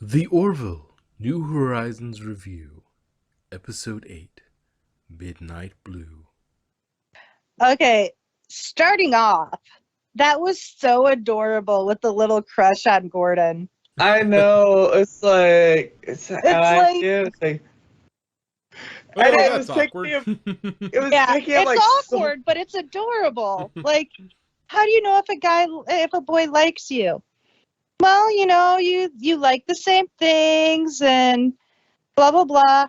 The Orville New Horizons Review, Episode 8, Midnight Blue. Okay, starting off, that was so adorable with the little crush on Gordon. I know. It's like Oh, and it that's was taking awkward. him. It was Yeah, taking him it's like awkward, but it's adorable. Like, how do you know if a boy likes you? Well, you like the same things and blah blah blah,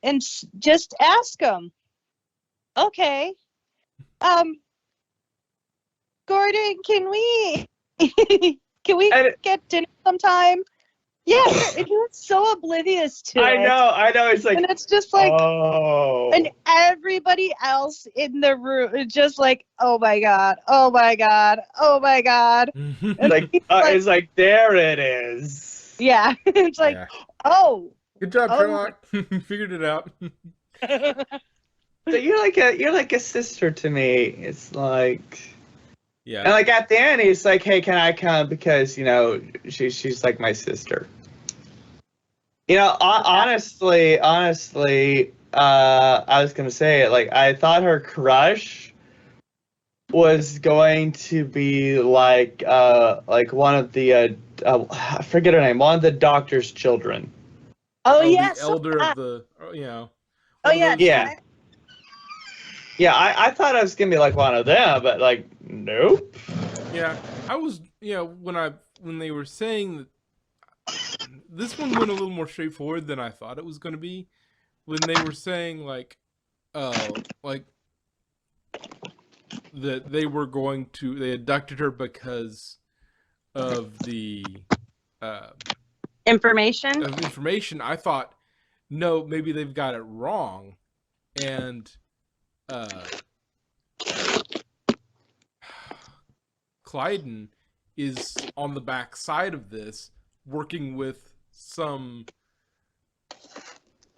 and just ask him. Okay, um, Gordon, can we can we And get dinner sometime? Yeah, and he was so oblivious to it. I know. It's like, And it's just like, oh, and everybody else in the room is just like, oh my god, oh my god, oh my god. And like, he's like, it's like there it is. yeah, it's like, Yeah. oh, Good job, Oh. Sherlock. Figured it out. So you're like a sister to me. It's like, Yeah. and like at the end, he's like, hey, can I come? Because she's like my sister. Honestly, I was gonna say it. Like, I thought her crush was going to be like one of the I forget her name, one of the doctor's children. oh The yeah, elder so, of the, oh one of yeah, those- Yeah. Yeah, I thought it was gonna be like one of them, but like, nope. Yeah. I was, when they were saying that, this one went a little more straightforward than I thought it was going to be. When they were saying, like, like, that they abducted her because of the, information. of information, I thought, no, maybe they've got it wrong, and Clyden is on the back side of this, working with some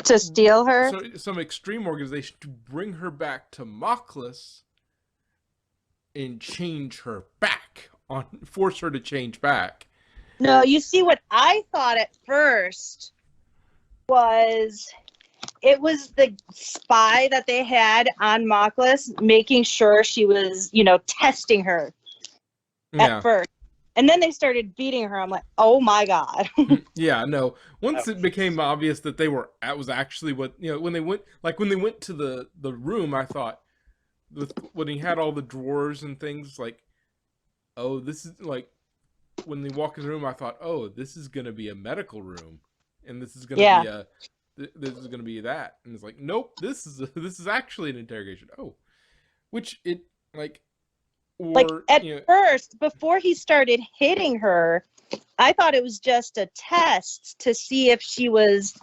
To steal her. some extreme organization to bring her back to Moklis and change her back, force her to change back. No, you see what I thought at first was it was the spy that they had on Moklis making sure she was, testing her Yeah. at first. And then they started beating her. I'm like, oh my God. Yeah, no. Once it became obvious that that was actually what, when they went to the room, I thought, when he had all the drawers and things, like, oh, this is like, when they walk in the room, I thought, oh, this is gonna be a medical room, and this is gonna Yeah. this is gonna be that, and it's like, nope, this is actually an interrogation. Oh, which it like, or Like at first, before he started hitting her, I thought it was just a test to see if she was,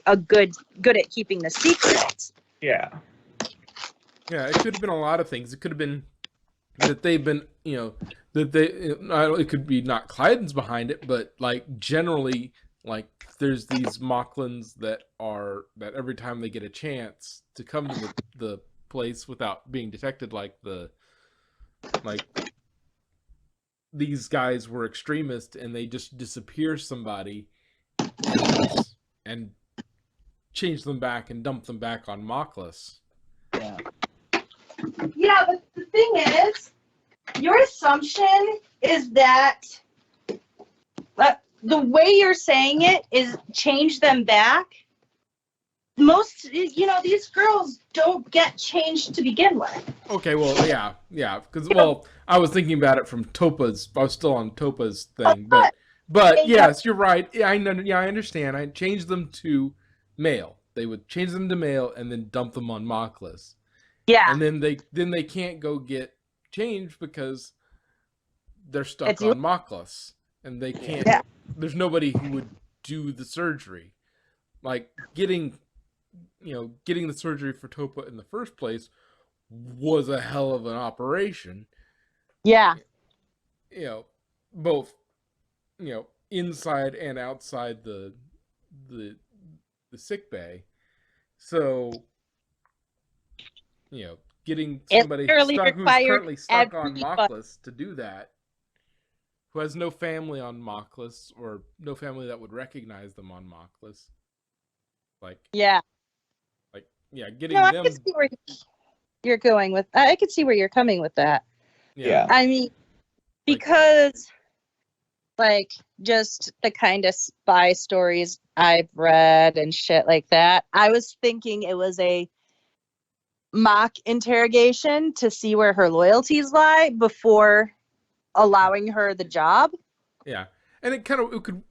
a good at keeping the secret. Yeah. Yeah, it could have been a lot of things. It could have been that they've been, it could be not Clyden's behind it, but like generally, like there's these Mocklins that every time they get a chance to come to the place without being detected, like these guys were extremists and they just disappear somebody and change them back and dump them back on Moklis. Yeah. Yeah, but the thing is, your assumption is that the way you're saying it is change them back. Most, these girls don't get changed to begin with. Okay, well, yeah, because, well, I was thinking about it from Topa's, I was still on Topa's thing, but yes, you're right. Yeah, I understand. I changed them to male. They would change them to male and then dump them on Moklis. Yeah. And then they can't go get changed because they're stuck you. on Moklis, and they can't. Yeah. There's nobody who would do the surgery, like getting the surgery for Topa in the first place was a hell of an operation. Yeah. Both inside and outside the sick bay. So getting somebody literally who's required currently stuck on everybody. Moklis to do that who has no family on Mockless, or no family that would recognize them on Mockless. Yeah. Yeah, getting No, I them. can see where you're going with. I can see where you're coming with that. Yeah. I mean, because just the kind of spy stories I've read and shit like that, I was thinking it was a mock interrogation to see where her loyalties lie before allowing her the job. Yeah, and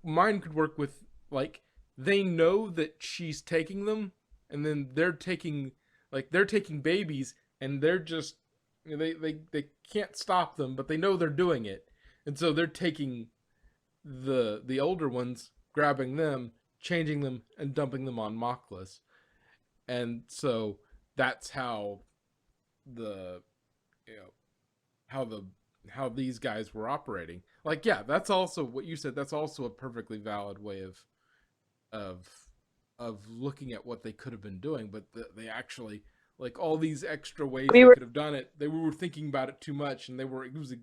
mine could work with, like, they know that she's taking them, and then they're taking babies, and they're just, they can't stop them, but they know they're doing it, and so they're taking the older ones, grabbing them, changing them, and dumping them on Mockless, and so that's how the you know how these guys were operating. Like, yeah, that's also what you said. That's also a perfectly valid way of looking at what they could have been doing. But they actually, like, all these extra ways they could have done it. They were thinking about it too much, and it was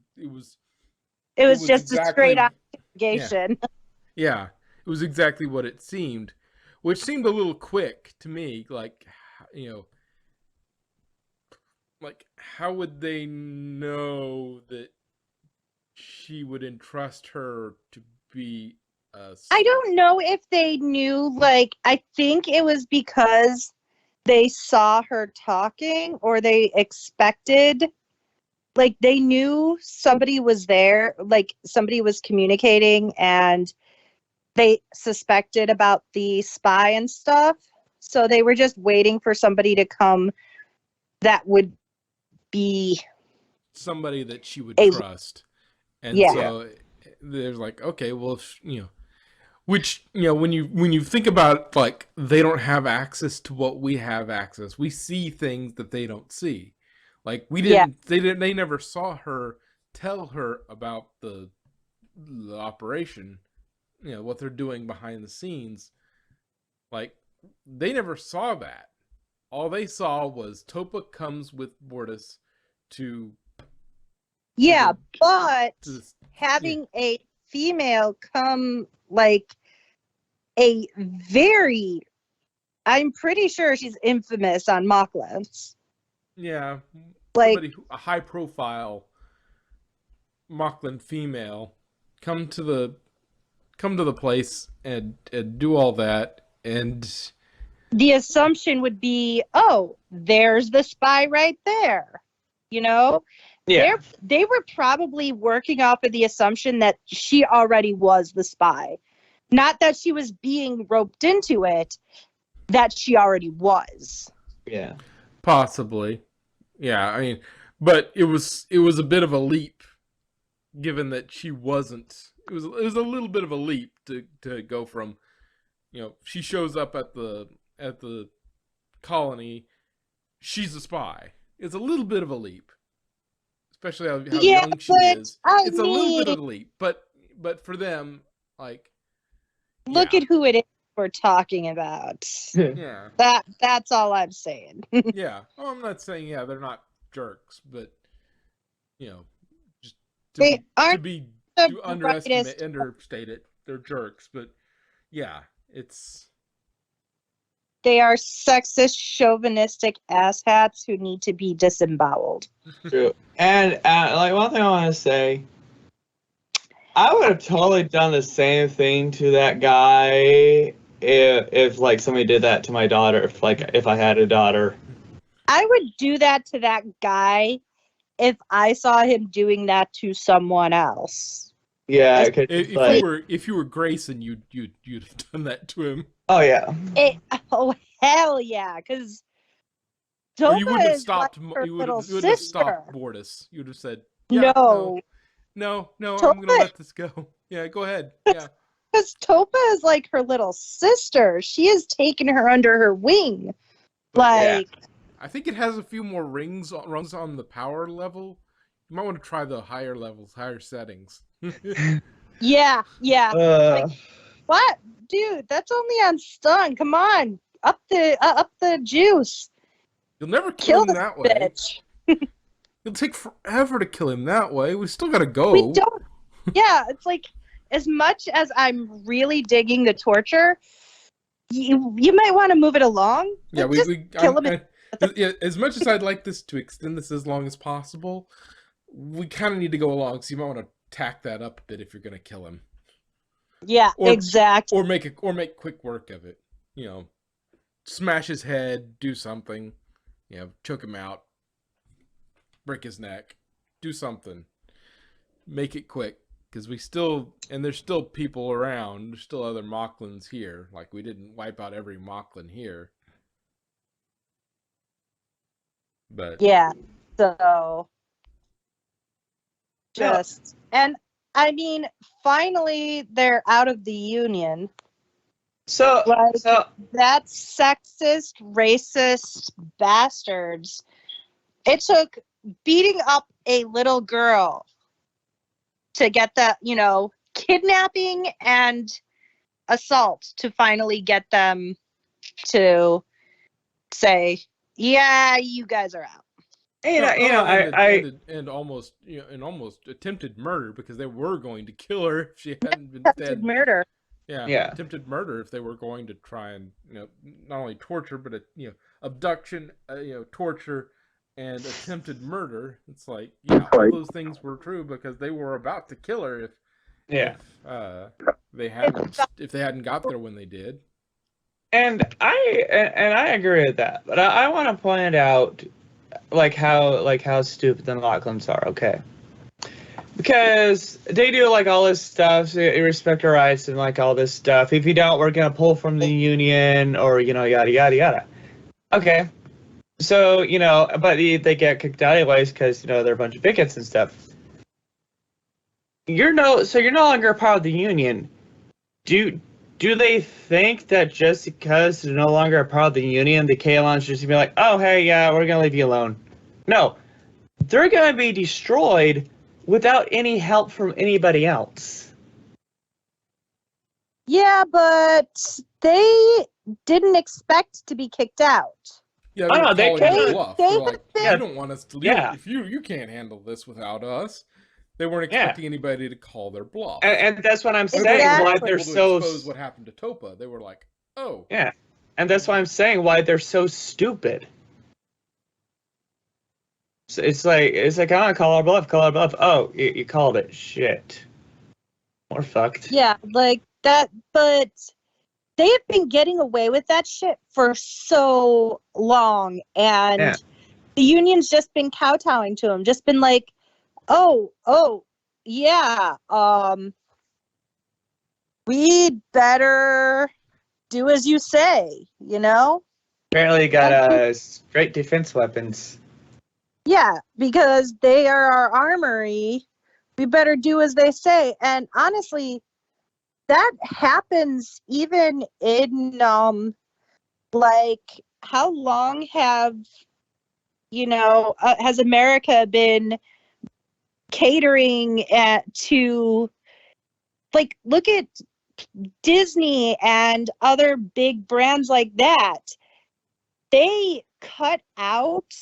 just exactly, a straight up interrogation. Yeah, it was exactly what it seemed, which seemed a little quick to me. Like, like, how would they know that she would entrust her to be a... I don't know if they knew, like, I think it was because they saw her talking, or they expected, like, they knew somebody was there, like, somebody was communicating, and they suspected about the spy and stuff. So they were just waiting for somebody to come that would be somebody that she would trust. And so there's like, okay, well, which, when you think about it, like, they don't have access to what we have access. We see things that they don't see. Like, they never saw her tell her about the operation, what they're doing behind the scenes. Like, they never saw that. All they saw was Topa comes with Mortis to... but having a female come, like, I'm pretty sure she's infamous on Mockless. Yeah, like a high profile Mocklin female come to the place and do all that, and the assumption would be, oh, there's the spy right there. Yeah. They were probably working off of the assumption that she already was the spy. Not that she was being roped into it, that she already was. Yeah. Possibly. Yeah, I mean, but it was a bit of a leap, given that she wasn't. It was a little bit of a leap to go from, she shows up at the colony, she's a spy. It's a little bit of a leap, especially how young she is. It's a little bit of a leap, but for them, like, look at who it is we're talking about. Yeah, that's all I'm saying. Yeah, well, I'm not saying they're not jerks, but just to understate it, they're jerks. But yeah, they are sexist, chauvinistic asshats who need to be disemboweled. True. And like, one thing I want to say, I would have totally done the same thing to that guy if like somebody did that to my daughter. If I had a daughter, I would do that to that guy if I saw him doing that to someone else. Yeah, if you were Grayson, you'd have done that to him. Oh yeah. Oh hell yeah! Because you wouldn't have stopped. Like you would have stopped Mortis. You would have said, No, I'm gonna let this go. Yeah, go ahead. Yeah. Because Topa is like her little sister. She has taken her under her wing. I think it has a few more rungs on the power level. You might want to try the higher levels, higher settings. Yeah. What, dude? That's only on stun. Come on, up the juice. You'll never kill him that way. It'll take forever to kill him that way. We still gotta go. We don't. Yeah, it's like, as much as I'm really digging the torture, you might want to move it along. Yeah, Like, just kill him. yeah, as much as I'd like this to extend this as long as possible, we kind of need to go along. So you might want to tack that up a bit if you're going to kill him. Yeah, Or, exactly. Or make quick work of it. You know, smash his head, do something. You know, choke him out, break his neck, do something. Make it quick. Because there's still people around. There's still other Mocklins here. Like, we didn't wipe out every Mocklin here. But Yeah, so just, and I mean, finally they're out of the Union. So, Like, that sexist, racist bastards. It took beating up a little girl to get the, kidnapping and assault to finally get them to say, yeah, you guys are out. and almost attempted murder, because they were going to kill her if she hadn't been dead. Murder. Yeah, attempted murder if they were going to try and not only torture but abduction, torture, and attempted murder. It's like, yeah, all those things were true because they were about to kill her if they hadn't got there when they did. And I agree with that, but I want to point out how stupid the Lachlan's are. Okay, because they do all this stuff, so you respect our rights and all this stuff. If you don't, we're gonna pull from the Union, or yada yada yada. Okay, so but they get kicked out anyways because they're a bunch of bigots and stuff. You're no longer a part of the Union. Do they think that just because they're no longer a part of the Union, the Kaelons just be like, oh, hey, yeah, we're going to leave you alone? No. They're going to be destroyed without any help from anybody else. Yeah, but they didn't expect to be kicked out. Yeah, they bluff. They're like, you don't want us to leave. Yeah. If you can't handle this without us. They weren't expecting anybody to call their bluff. And that's what I'm saying. Why they're so expose what happened to Topa. They were like, oh. Yeah. And that's why I'm saying why they're so stupid. So it's like, oh, call our bluff. Oh, you called it. Shit. We're fucked. Yeah, like that, but they have been getting away with that shit for so long, and the Union's just been kowtowing to them, just been like, oh, yeah, we better do as you say, Apparently got straight defense weapons. Yeah, because they are our armory. We better do as they say. And honestly, that happens even in, how long has America been catering to, look at Disney and other big brands like that. They cut out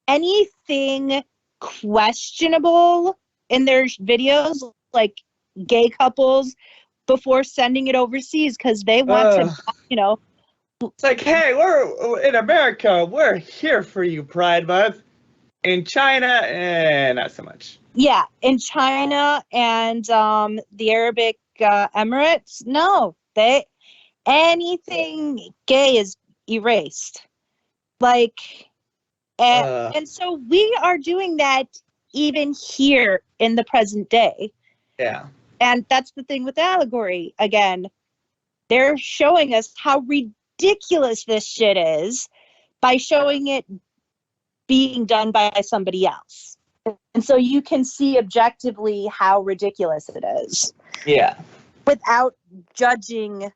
anything questionable in their videos, like gay couples, before sending it overseas, because they want to, It's like, hey, we're in America. We're here for you, Pride Month. In China, not so much. Yeah, in China and the Arabic Emirates, no, anything gay is erased. And so we are doing that even here in the present day. Yeah. And that's the thing with allegory. Again, they're showing us how ridiculous this shit is by showing it being done by somebody else. And so you can see objectively how ridiculous it is. Yeah. Without judging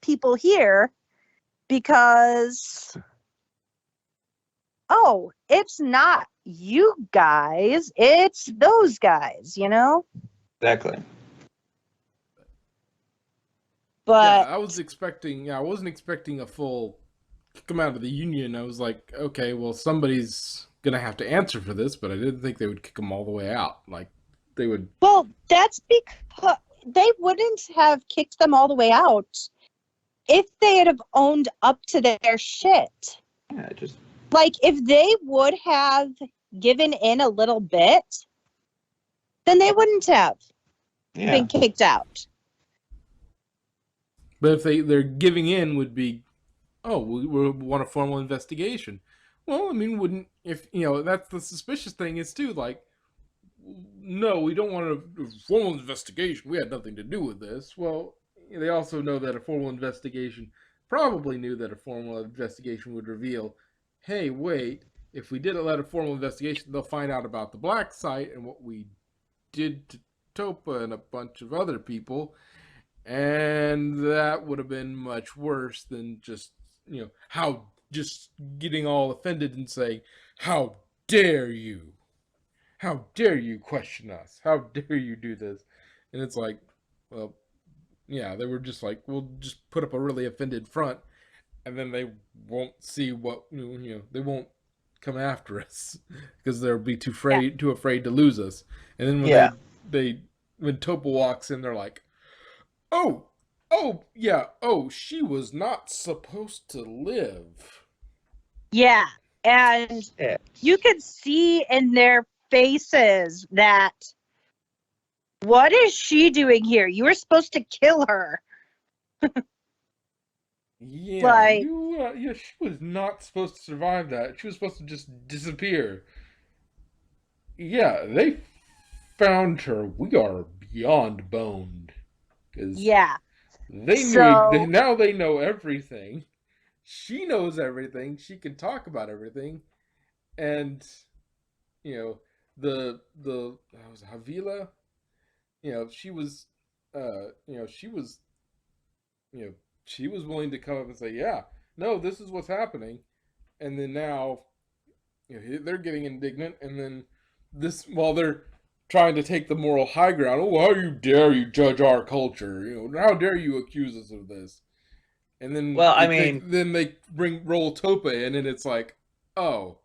people here, because, it's not you guys, it's those guys, Exactly. But I wasn't expecting a full come out of the Union. I was like, okay, well, somebody's gonna have to answer for this, but I didn't think they would kick them all the way out. Like they would. Well, that's because they wouldn't have kicked them all the way out if they had have owned up to their shit. Yeah, just Like, if they would have given in a little bit, then they wouldn't have been kicked out. But if they're giving in would be, oh, we want a formal investigation. Well, I mean, wouldn't, if, that's the suspicious thing is too, like, no, we don't want a formal investigation. We had nothing to do with this. Well, they also know that a formal investigation, probably knew that a formal investigation would reveal, hey, wait, if we did let a formal investigation, they'll find out about the black site and what we did to Topa and a bunch of other people. And that would have been much worse than just, how just getting all offended and saying, how dare you? How dare you question us? How dare you do this? And it's like, well, yeah, they were just like, we'll just put up a really offended front, and then they won't see what, they won't come after us because they'll be too afraid to lose us. And then when when Topa walks in, they're like, oh, yeah, she was not supposed to live. Yeah, and you could see in their faces that, what is she doing here? You were supposed to kill her. Yeah, she was not supposed to survive that. She was supposed to just disappear. Yeah, they found her. We are beyond boned. Yeah. They knew. Now they know everything. She knows everything. She can talk about everything, and the was Havila. She was, she was willing to come up and say, yeah, no, this is what's happening, and then now, they're getting indignant, and then while they're trying to take the moral high ground. Oh, how dare you judge our culture? How dare you accuse us of this? And then, then they roll Topa in, and it's like, oh,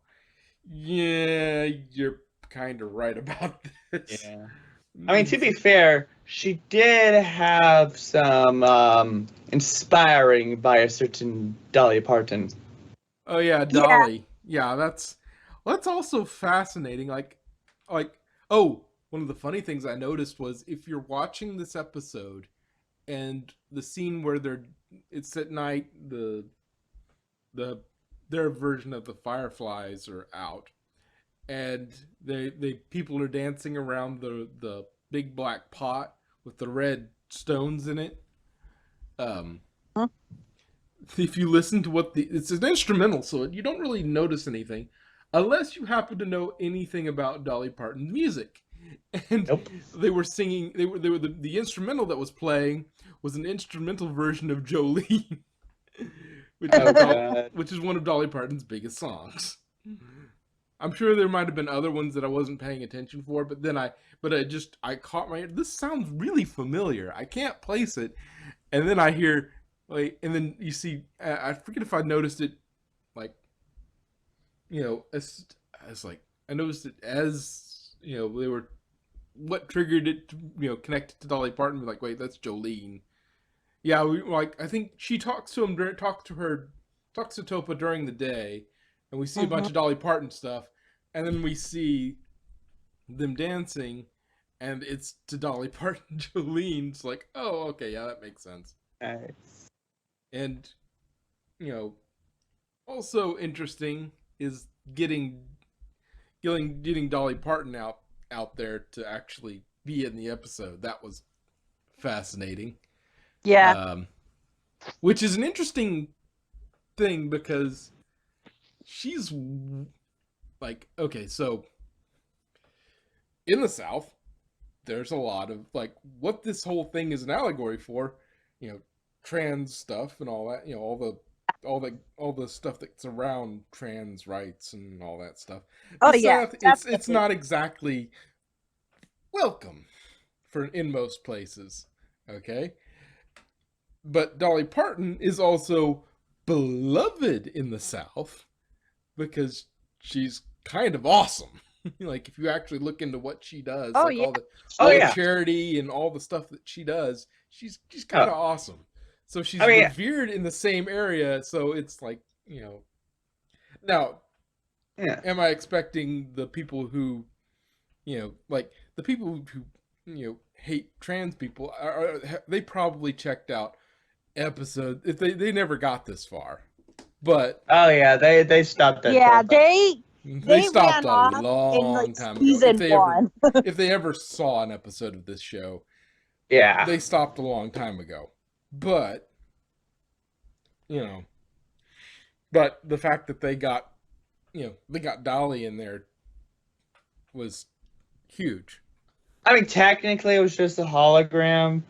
yeah, you're kind of right about this. Yeah. I mean, to be fair, she did have some inspiring by a certain Dolly Parton. Oh yeah, Dolly. Yeah, that's also fascinating. Like, one of the funny things I noticed was if you're watching this episode and the scene where it's at night, their version of the Fireflies are out, and they people are dancing around the big black pot with the red stones in it. If you listen to it's an instrumental, so you don't really notice anything unless you happen to know anything about Dolly Parton's music. And they were singing. They were the instrumental that was playing was an instrumental version of Jolene, which is one of Dolly Parton's biggest songs. I'm sure there might have been other ones that I wasn't paying attention for, but then I caught this sounds really familiar. I can't place it, and then I hear and then you see. I forget if I noticed it, as like I noticed it as they were. What triggered it to, connected to Dolly Parton? Like, wait, that's Jolene. Yeah, I think she talks to Topa during the day, and we see a bunch of Dolly Parton stuff, and then we see them dancing, and it's to Dolly Parton, Jolene. It's like, oh, okay, yeah, that makes sense. Nice. And, also interesting is getting Dolly Parton out there to actually be in the episode. That was fascinating. Yeah. Which is an interesting thing because she's like, okay, so in the South, there's a lot of what this whole thing is an allegory for, trans stuff and all that, all the stuff that's around trans rights and all that stuff. It's not exactly welcome in most places, okay? But Dolly Parton is also beloved in the South because she's kind of awesome. Like if you actually look into what she does, Oh, like yeah. Oh, all the yeah. charity and all the stuff that she does, she's kind of awesome. So she's I mean- revered in the same area. So it's like, now, Yeah. am I expecting the people who, like the people who, hate trans people, they probably checked out episode if they never got this far, but Oh yeah, they stopped at Yeah, 12. they stopped ran a off in long like time ago. season one. If they ever saw an episode of this show, Yeah. they stopped a long time ago. But but the fact that they got Dolly in there was huge. I mean, technically, it was just a hologram.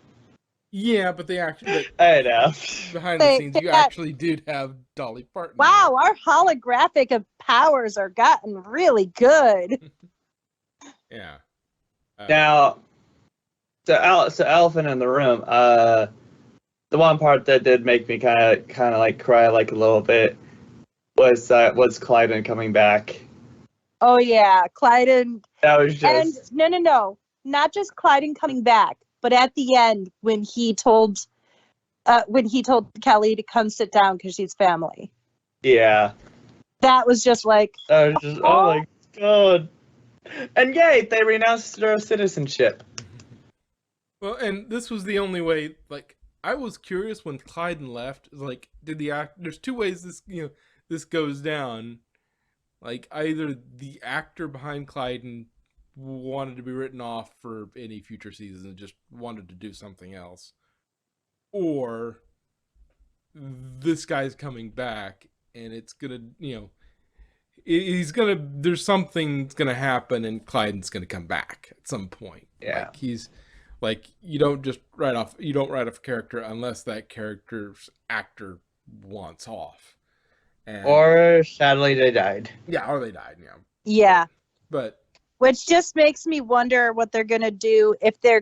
Yeah, but they actually I know. behind the scenes, you actually did have Dolly Parton. Wow, our holographic powers are gotten really good. Yeah. Now, so elephant in the room. The one part that did make me kind of like cry like a little bit was Clyden coming back. Oh yeah, Clyden. That was just And no, not just Clyden coming back, but at the end when he told Kelly to come sit down because she's family. Yeah. That was just like. That was just oh my god. And yay, they renounced their citizenship. Well, and this was the only way. Like, I was curious when Clyden left. Like, did the act? There's two ways this goes down. Like, either the actor behind Clyden wanted to be written off for any future season and just wanted to do something else, or this guy's coming back and it's gonna, there's something's gonna happen and Clyden's gonna come back at some point. Yeah. Like he's like, you don't write off a character unless that character's actor wants off. And, Or sadly they died. Yeah, or they died, yeah. Yeah. But which just makes me wonder what they're gonna do if they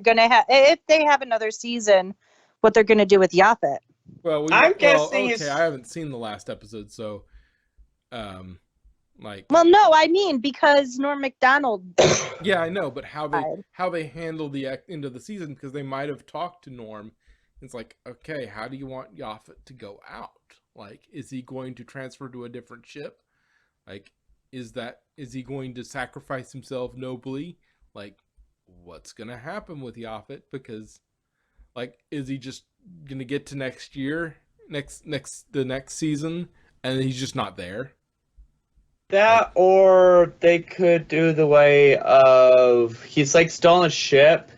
have another season, what they're gonna do with Yaphet. Well, I'm guessing okay, I haven't seen the last episode, so Well, no, I mean because Norm Macdonald. Yeah, I know, but how they handle the end of the season, because they might have talked to Norm. It's like, okay, how do you want Yaphet to go out? Like, is he going to transfer to a different ship? Like, is he going to sacrifice himself nobly? Like, what's gonna happen with Yaphet? Because, like, is he just gonna get to next year, the next season, and he's just not there? That, or they could do the way of he's like still on a ship,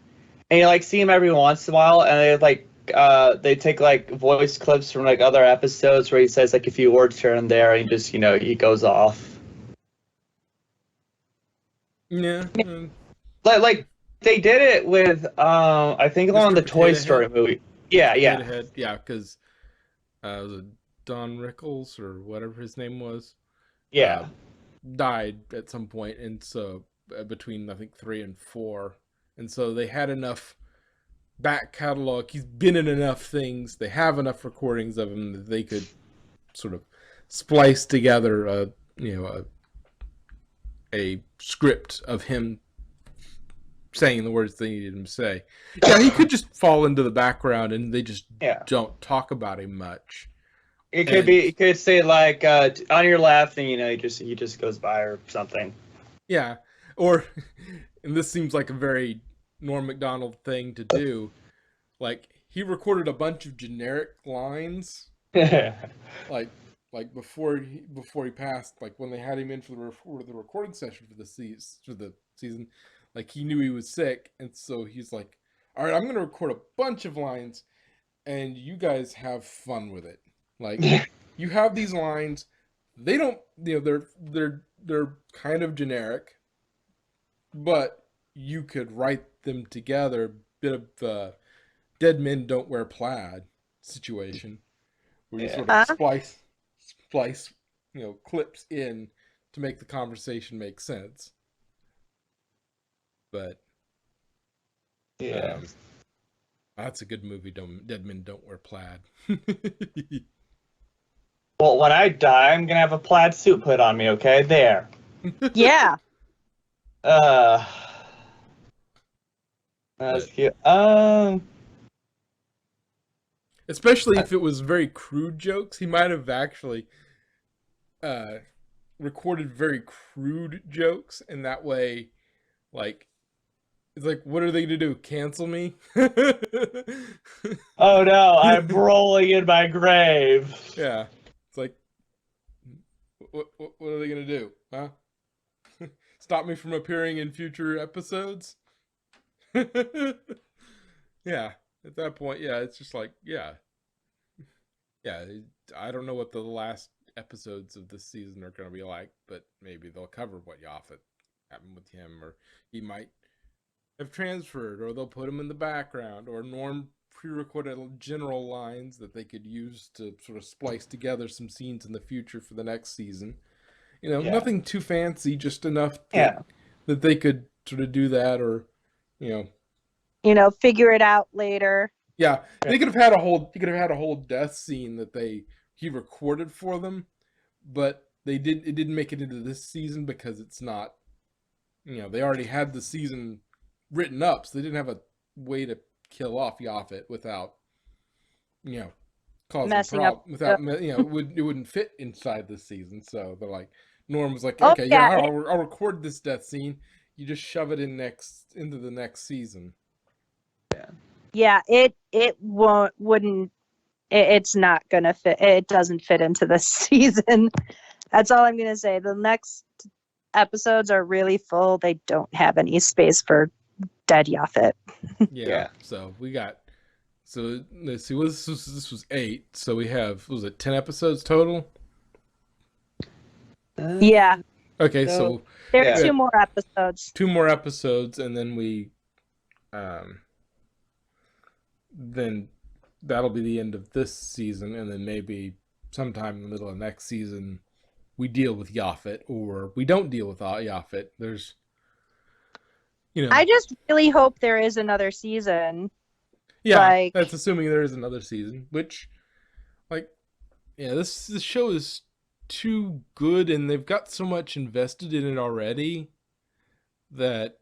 and you like see him every once in a while, and they take like voice clips from like other episodes where he says like a few words here and there, and just he goes off. Yeah. Like they did it with I think on the Toy Story movie. Yeah, Yeah, because was it Don Rickles or whatever his name was? Yeah. Died at some point, and so between I think 3 and 4, and so they had enough back catalog. He's been in enough things. They have enough recordings of him that they could sort of splice together a script of him saying the words they needed him to say. Yeah, he could just fall into the background, and they just don't talk about him much. It could be. You could say like on your left, and he just goes by or something. Yeah, or and this seems like a very Norm Macdonald thing to do. Like, he recorded a bunch of generic lines, like before he passed. Like when they had him in for the recording session for the season, like he knew he was sick, and so he's like, "All right, I'm gonna record a bunch of lines, and you guys have fun with it." Like, you have these lines, they don't, they're kind of generic, but you could write them together, bit of Dead Men Don't Wear Plaid situation, where you sort of splice, clips in to make the conversation make sense. But that's a good movie. Dead Men Don't Wear Plaid. Well, when I die, I'm gonna have a plaid suit put on me. Okay, there. Yeah. Uh, that's But cute. especially if it was very crude jokes, he might have actually uh, recorded very crude jokes, and that way, like, it's like, what are they gonna do? Cancel me? Oh no, I'm rolling in my grave. Yeah, it's like, what are they gonna do? Huh? Stop me from appearing in future episodes? Yeah, at that point, yeah, it's just like, yeah. I don't know what the last episodes of this season are going to be like, but maybe they'll cover what Yaphet happened with him, or he might have transferred, or they'll put him in the background, or Norm pre-recorded general lines that they could use to sort of splice together some scenes in the future for the next season. Yeah. Nothing too fancy, just enough Yeah. that they could sort of do that, or you know, figure it out later. yeah, they could have had a whole. He could have had a whole death scene that he recorded for them, but they did. It didn't make it into this season because it's not. They already had the season written up, so they didn't have a way to kill off Yaphet without, causing Messing up. without it wouldn't fit inside this season. So they're like, Norm was like, Oh, okay, yeah, I'll record this death scene. You just shove it into the next season. Yeah, it wouldn't. It's not gonna fit. It doesn't fit into this season. That's all I'm gonna say. The next episodes are really full. They don't have any space for dead Yaphet. Yeah. So we got. So let's see. This was 8. So we have, was it 10 episodes total? Yeah. Okay, so there are 2 more episodes. 2 more episodes, and then then that'll be the end of this season, and then maybe sometime in the middle of next season we deal with Yaphet, or we don't deal with Yaphet. There's, I just really hope there is another season. Yeah, that's assuming there is another season, which, this show is too good, and they've got so much invested in it already that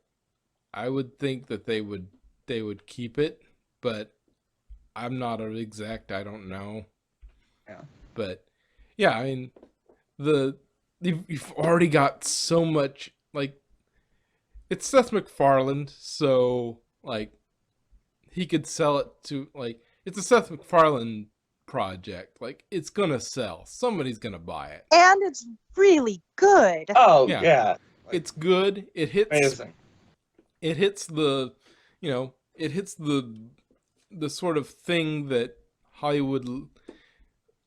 I would think that they would keep it, but I'm not an exact. I don't know. Yeah. But yeah, I mean, you've already got so much. It's Seth MacFarlane, so he could sell it to it's a Seth MacFarlane project. It's gonna sell. Somebody's gonna buy it, and it's really good. Oh yeah. It's good. It hits. Amazing. It hits the, it hits the sort of thing that Hollywood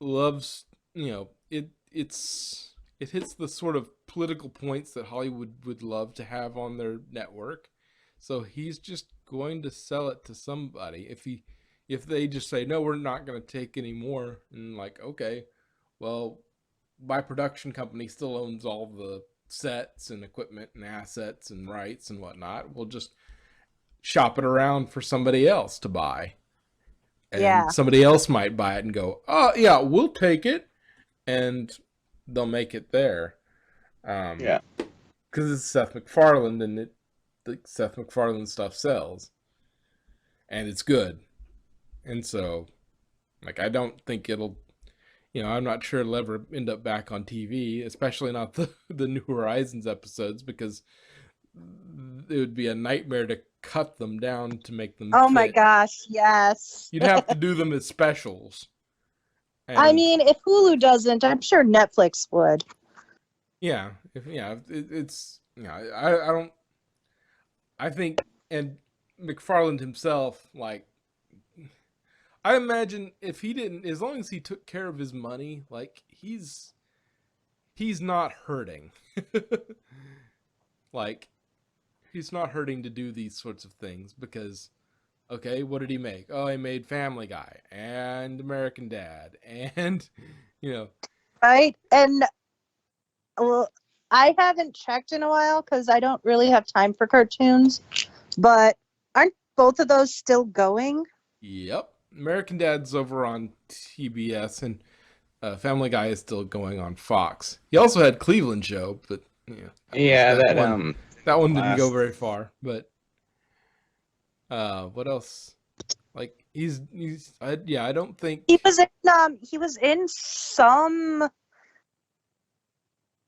loves. It hits the sort of political points that Hollywood would love to have on their network. So he's just going to sell it to somebody. If they just say, no, we're not going to take any more, and okay, well, my production company still owns all the sets and equipment and assets and rights and whatnot. We'll just shop it around for somebody else to buy. And somebody else might buy it and go, oh, yeah, we'll take it. And they'll make it there. Because it's Seth MacFarlane, and the Seth MacFarlane stuff sells. And it's good. And so, I don't think it'll, I'm not sure it'll ever end up back on TV, especially not the New Horizons episodes, because it would be a nightmare to cut them down to make them fit. My gosh, yes. You'd have to do them as specials. And, I mean, if Hulu doesn't, I'm sure Netflix would. Yeah, it's I don't. I think, and MacFarlane himself, I imagine if he didn't, as long as he took care of his money, he's not hurting. He's not hurting to do these sorts of things because, okay, what did he make? Oh, he made Family Guy and American Dad and, Right? And, well, I haven't checked in a while because I don't really have time for cartoons, but aren't both of those still going? Yep. American Dad's over on TBS, and Family Guy is still going on Fox. He also had Cleveland Show, but Yeah. Yeah, that one didn't go last. very far. But what else? Like I don't think. He was in some,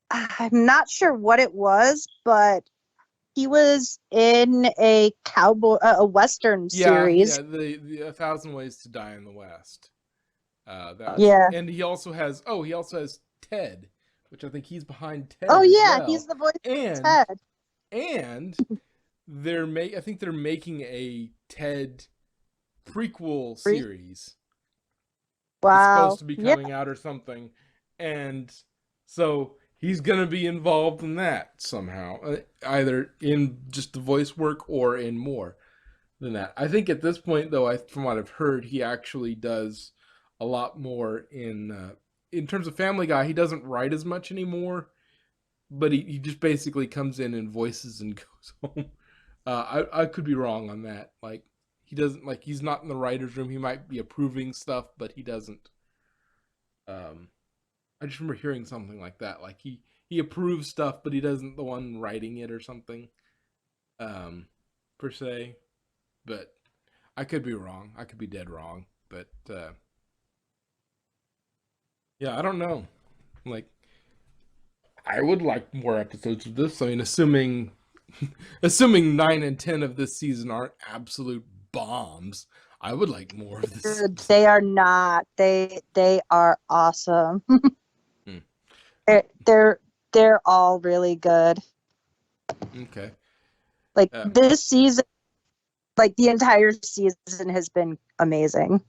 I'm not sure what it was, but he was in a western series. The 1,000 Ways to Die in the West. Yeah. And he also has Ted, which I think he's behind Ted Oh as yeah, well. he's the voice of And Ted. and I think they're making a Ted prequel series. Wow. It's supposed to be coming out or something, and so he's gonna be involved in that somehow, either in just the voice work or in more than that. I think at this point, though, from what I've heard, he actually does a lot more in terms of Family Guy. He doesn't write as much anymore, but he just basically comes in and voices and goes home. I could be wrong on that. Like he doesn't he's not in the writer's room. He might be approving stuff, but he doesn't. I just remember hearing something like that. Like he approves stuff, but he doesn't the one writing it or something. Per se. But I could be wrong. I could be dead wrong. But yeah, I don't know. Like, I would like more episodes of this. I mean, assuming 9 and 10 of this season aren't absolute bombs, I would like more of this. They are not. They are awesome. They're all really good. Okay. Like this season, like the entire season has been amazing.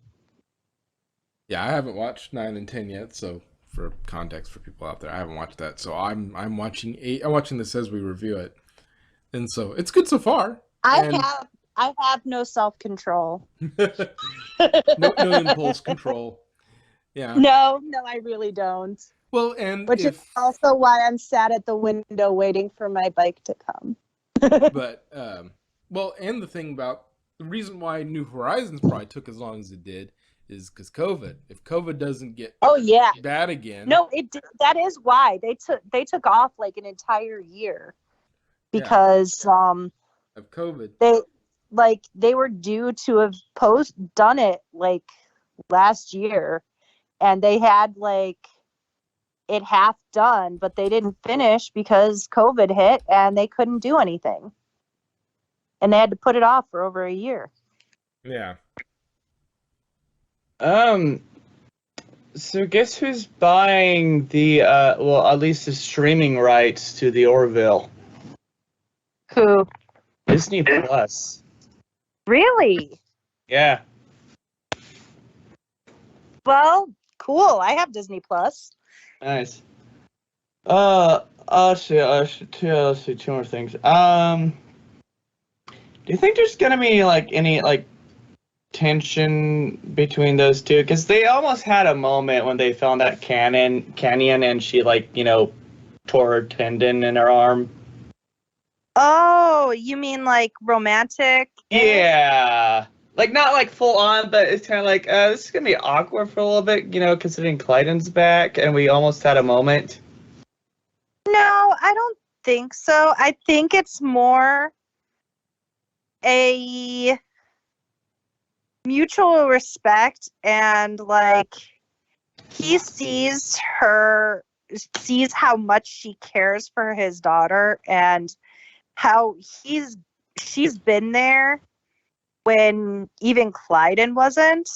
Yeah, I haven't watched 9 and 10 yet, so for context for people out there, I haven't watched that. So I'm watching 8. I'm watching this as we review it. And so it's good so far. I have no self-control. no impulse control. Yeah. No, I really don't. Well, which is also why I'm sat at the window waiting for my bike to come. But well, and the thing about the reason why New Horizons probably took as long as it did is because COVID. If COVID doesn't get bad again, no, it did. That is why they took off like an entire year because of COVID. They were due to have done it like last year, and they had like it half done, but they didn't finish because COVID hit and they couldn't do anything. And they had to put it off for over a year. Yeah. So guess who's buying the well, at least the streaming rights to the Orville? Who? Disney Plus. Really? Yeah. Well, cool. I have Disney Plus. Nice. Let's see two more things. Do you think there's gonna be like any like tension between those two? Because they almost had a moment when they found that canyon and she tore her tendon in her arm. Oh, you mean like romantic? Yeah. Like, not like full on, but it's kind of like, this is going to be awkward for a little bit, considering Clyden's back, and we almost had a moment. No, I don't think so. I think it's more a mutual respect, and like he sees how much she cares for his daughter and how she's been there when even Clyden wasn't.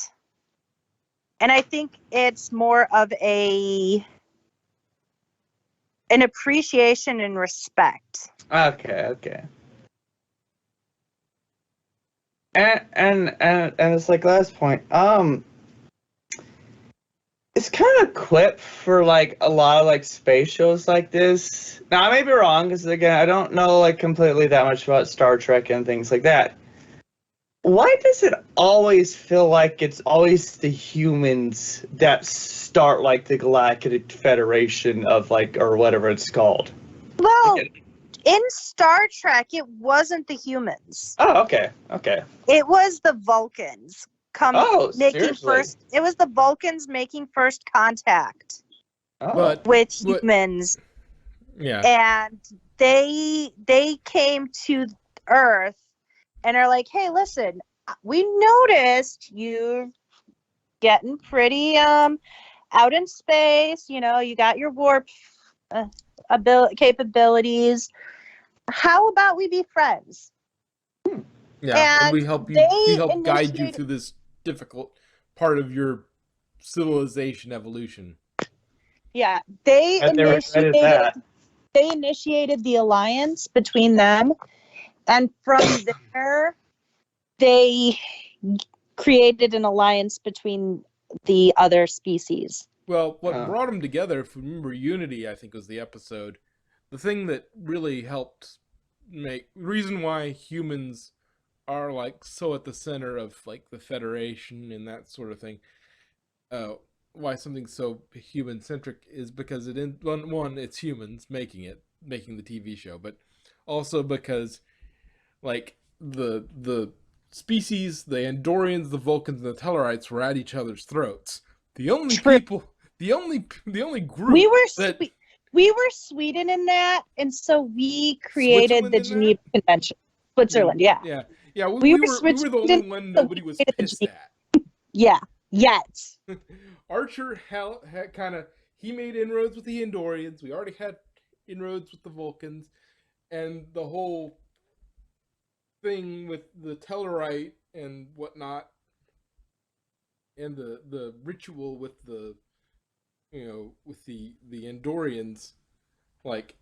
And I think it's more of an appreciation and respect. Okay. And it's like last point. It's kind of equipped for like a lot of like space shows like this. Now I may be wrong because again I don't know like completely that much about Star Trek and things like that. Why does it always feel like it's always the humans that start like the Galactic Federation of like or whatever it's called? Well, in Star Trek, it wasn't the humans. Oh, okay. It was the Vulcans seriously? first. It was the Vulcans making first contact But with humans. Yeah. And they came to Earth and are like, hey, listen, we noticed you getting pretty out in space. You know, you got your warp capabilities. How about we be friends? Yeah, and And we they help guide you initiated, through this difficult part of your civilization evolution. yeah, Bet they regretted that. they initiated the alliance between them, and from there they created an alliance between the other species. Well, what Oh. brought them together, if you remember Unity, I think was the episode, the thing that really helped make reason why humans are like so at the center of like the Federation and that sort of thing. Uh, why something's so human centric is because it in one it's humans making the TV show, but also because like the species, the Andorians, the Vulcans, and the Tellarites were at each other's throats. The only True. people, the only group that We were Sweden in that, and so we created Switzerland the in Geneva that. Convention. Switzerland, yeah. Yeah. We We were were the only Switzerland, one so nobody we was created the pissed Geneva. at. Yeah, yet. Archer had kind of he made inroads with the Andorians. We already had inroads with the Vulcans, and the whole thing with the Tellarite and whatnot, and the ritual with the with the Andorians, like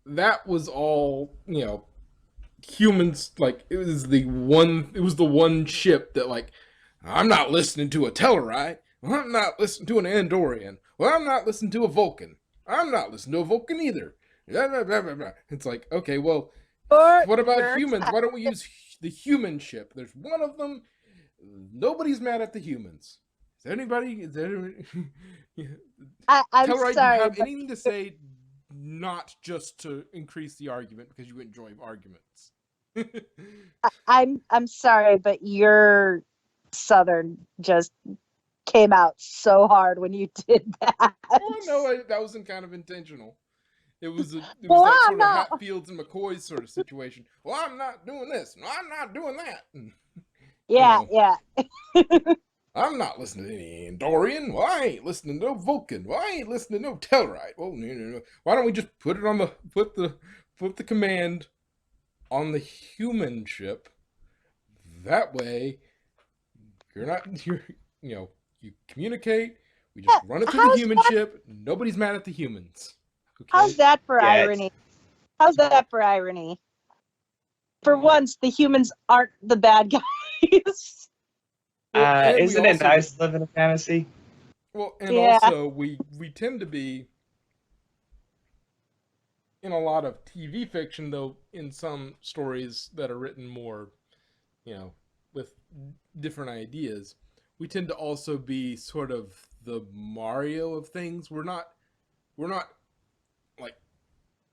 that was all humans. Like it was the one ship that like I'm not listening to a Tellarite. Well, I'm not listening to an Andorian. Well, I'm not listening to a Vulcan. I'm not listening to a Vulcan either. Blah, blah, blah, blah, blah. It's like, okay, well, what about humans? Why don't we use the human ship? There's one of them. Nobody's mad at the humans. Is anybody? I'm Telluride, sorry. do you have anything to say? Not just to increase the argument because you enjoy arguments. I'm sorry, but your Southern just came out so hard when you did that. Oh no, that wasn't kind of intentional. It was that sort of Hatfields and McCoy's sort of situation. Well, I'm not doing this. No, I'm not doing that. Yeah, yeah. I'm not listening to any Andorian. Well, I ain't listening to no Vulcan. Well, I ain't listening to no Tellarite. Well, no. Why don't we just put the command on the human ship? That way, you communicate. We just run it to the human ship. Nobody's mad at the humans. Okay? How's that for irony? How's that for irony? For once, the humans aren't the bad guys. Isn't it nice to live in a fantasy? Well, and also we tend to be in a lot of TV fiction, though in some stories that are written more, with different ideas, we tend to also be sort of the Mario of things. We're not like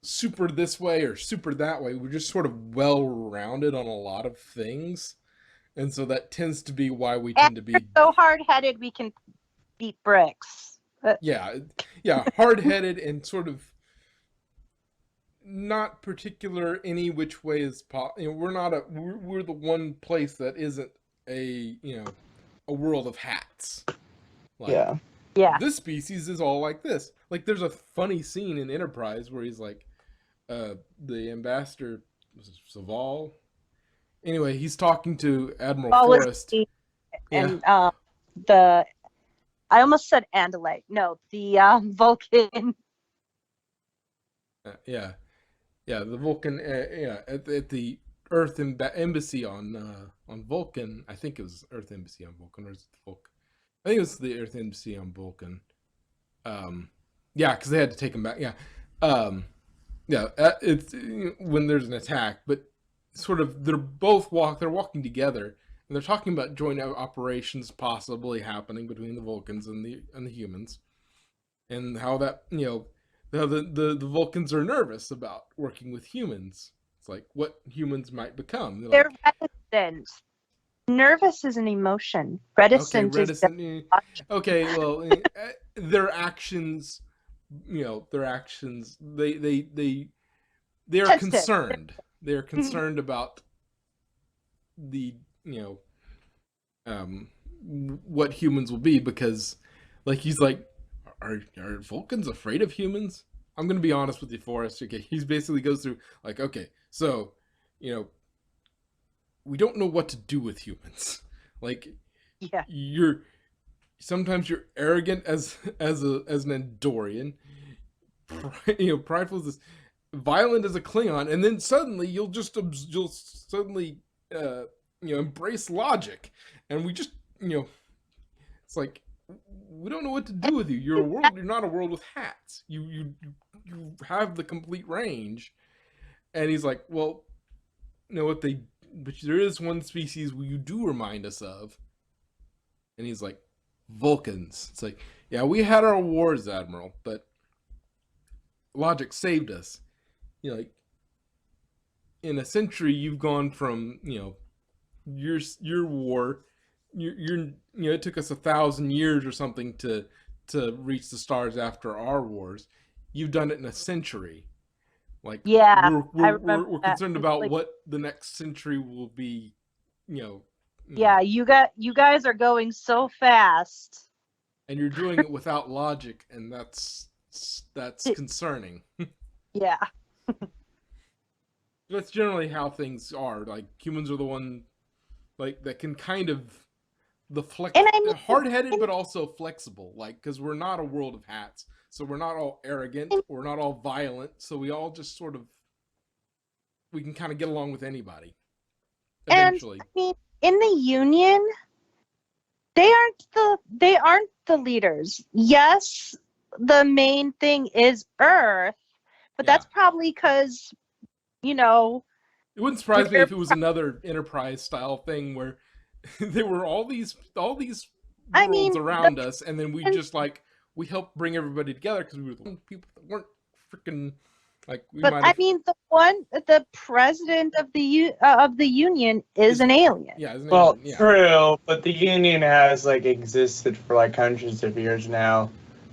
super this way or super that way. We're just sort of well-rounded on a lot of things. And so that tends to be why we tend to be so hard-headed we can beat bricks. Yeah, hard-headed and sort of not particular any which way is we're the one place that isn't a world of hats. Like, yeah. This species is all like this. Like there's a funny scene in Enterprise where he's like the ambassador Saval. Anyway, he's talking to Admiral Forrest. And I almost said Andalite. No, the Vulcan. The Vulcan. At the Earth embassy on Vulcan. I think it was Earth embassy on Vulcan, or is it the Vulcan? I think it was the Earth embassy on Vulcan. Because they had to take him back. It's when there's an attack, but sort of they're walking together, and they're talking about joint operations possibly happening between the Vulcans and the humans, and how that the Vulcans are nervous about working with humans. It's like what humans might become. They're reticent. Nervous is an emotion. Reticent is okay, well, their actions their actions, they are Sensitive. concerned. They are concerned about the what humans will be, because like he's like, are Vulcans afraid of humans? I'm gonna be honest with you, Forrest. Okay, he basically goes through like, okay, so we don't know what to do with humans. Like, Yeah. sometimes you're arrogant as an Andorian, prideful as this, violent as a Klingon, and then suddenly you'll suddenly embrace logic, and we just it's like, we don't know what to do with you. You're not a world with hats. You have the complete range. And he's like, well, but there is one species you do remind us of. And he's like, Vulcans. It's like, yeah, we had our wars, Admiral, but logic saved us. Like, in a century, you've gone from your war. It took us 1,000 years or something to reach the stars after our wars. You've done it in a century. Like, Yeah, we're concerned about what the next century will be. Yeah, you guys are going so fast, and you're doing it without logic, and that's concerning. Yeah. That's generally how things are. Like, humans are the one, like, that can kind of hard-headed, but also flexible. Like, because we're not a world of hats, so we're not all arrogant, we're not all violent. So we all just we can kind of get along with anybody. Eventually. And I mean, in the Union, they aren't the leaders. Yes, the main thing is Earth, but that's probably because it wouldn't surprise me if it was another Enterprise style thing where there were all these worlds around us, and then we just we helped bring everybody together because we were the only people that weren't freaking like. The president of the Union is an alien. Yeah, true, but the Union has existed for hundreds of years now.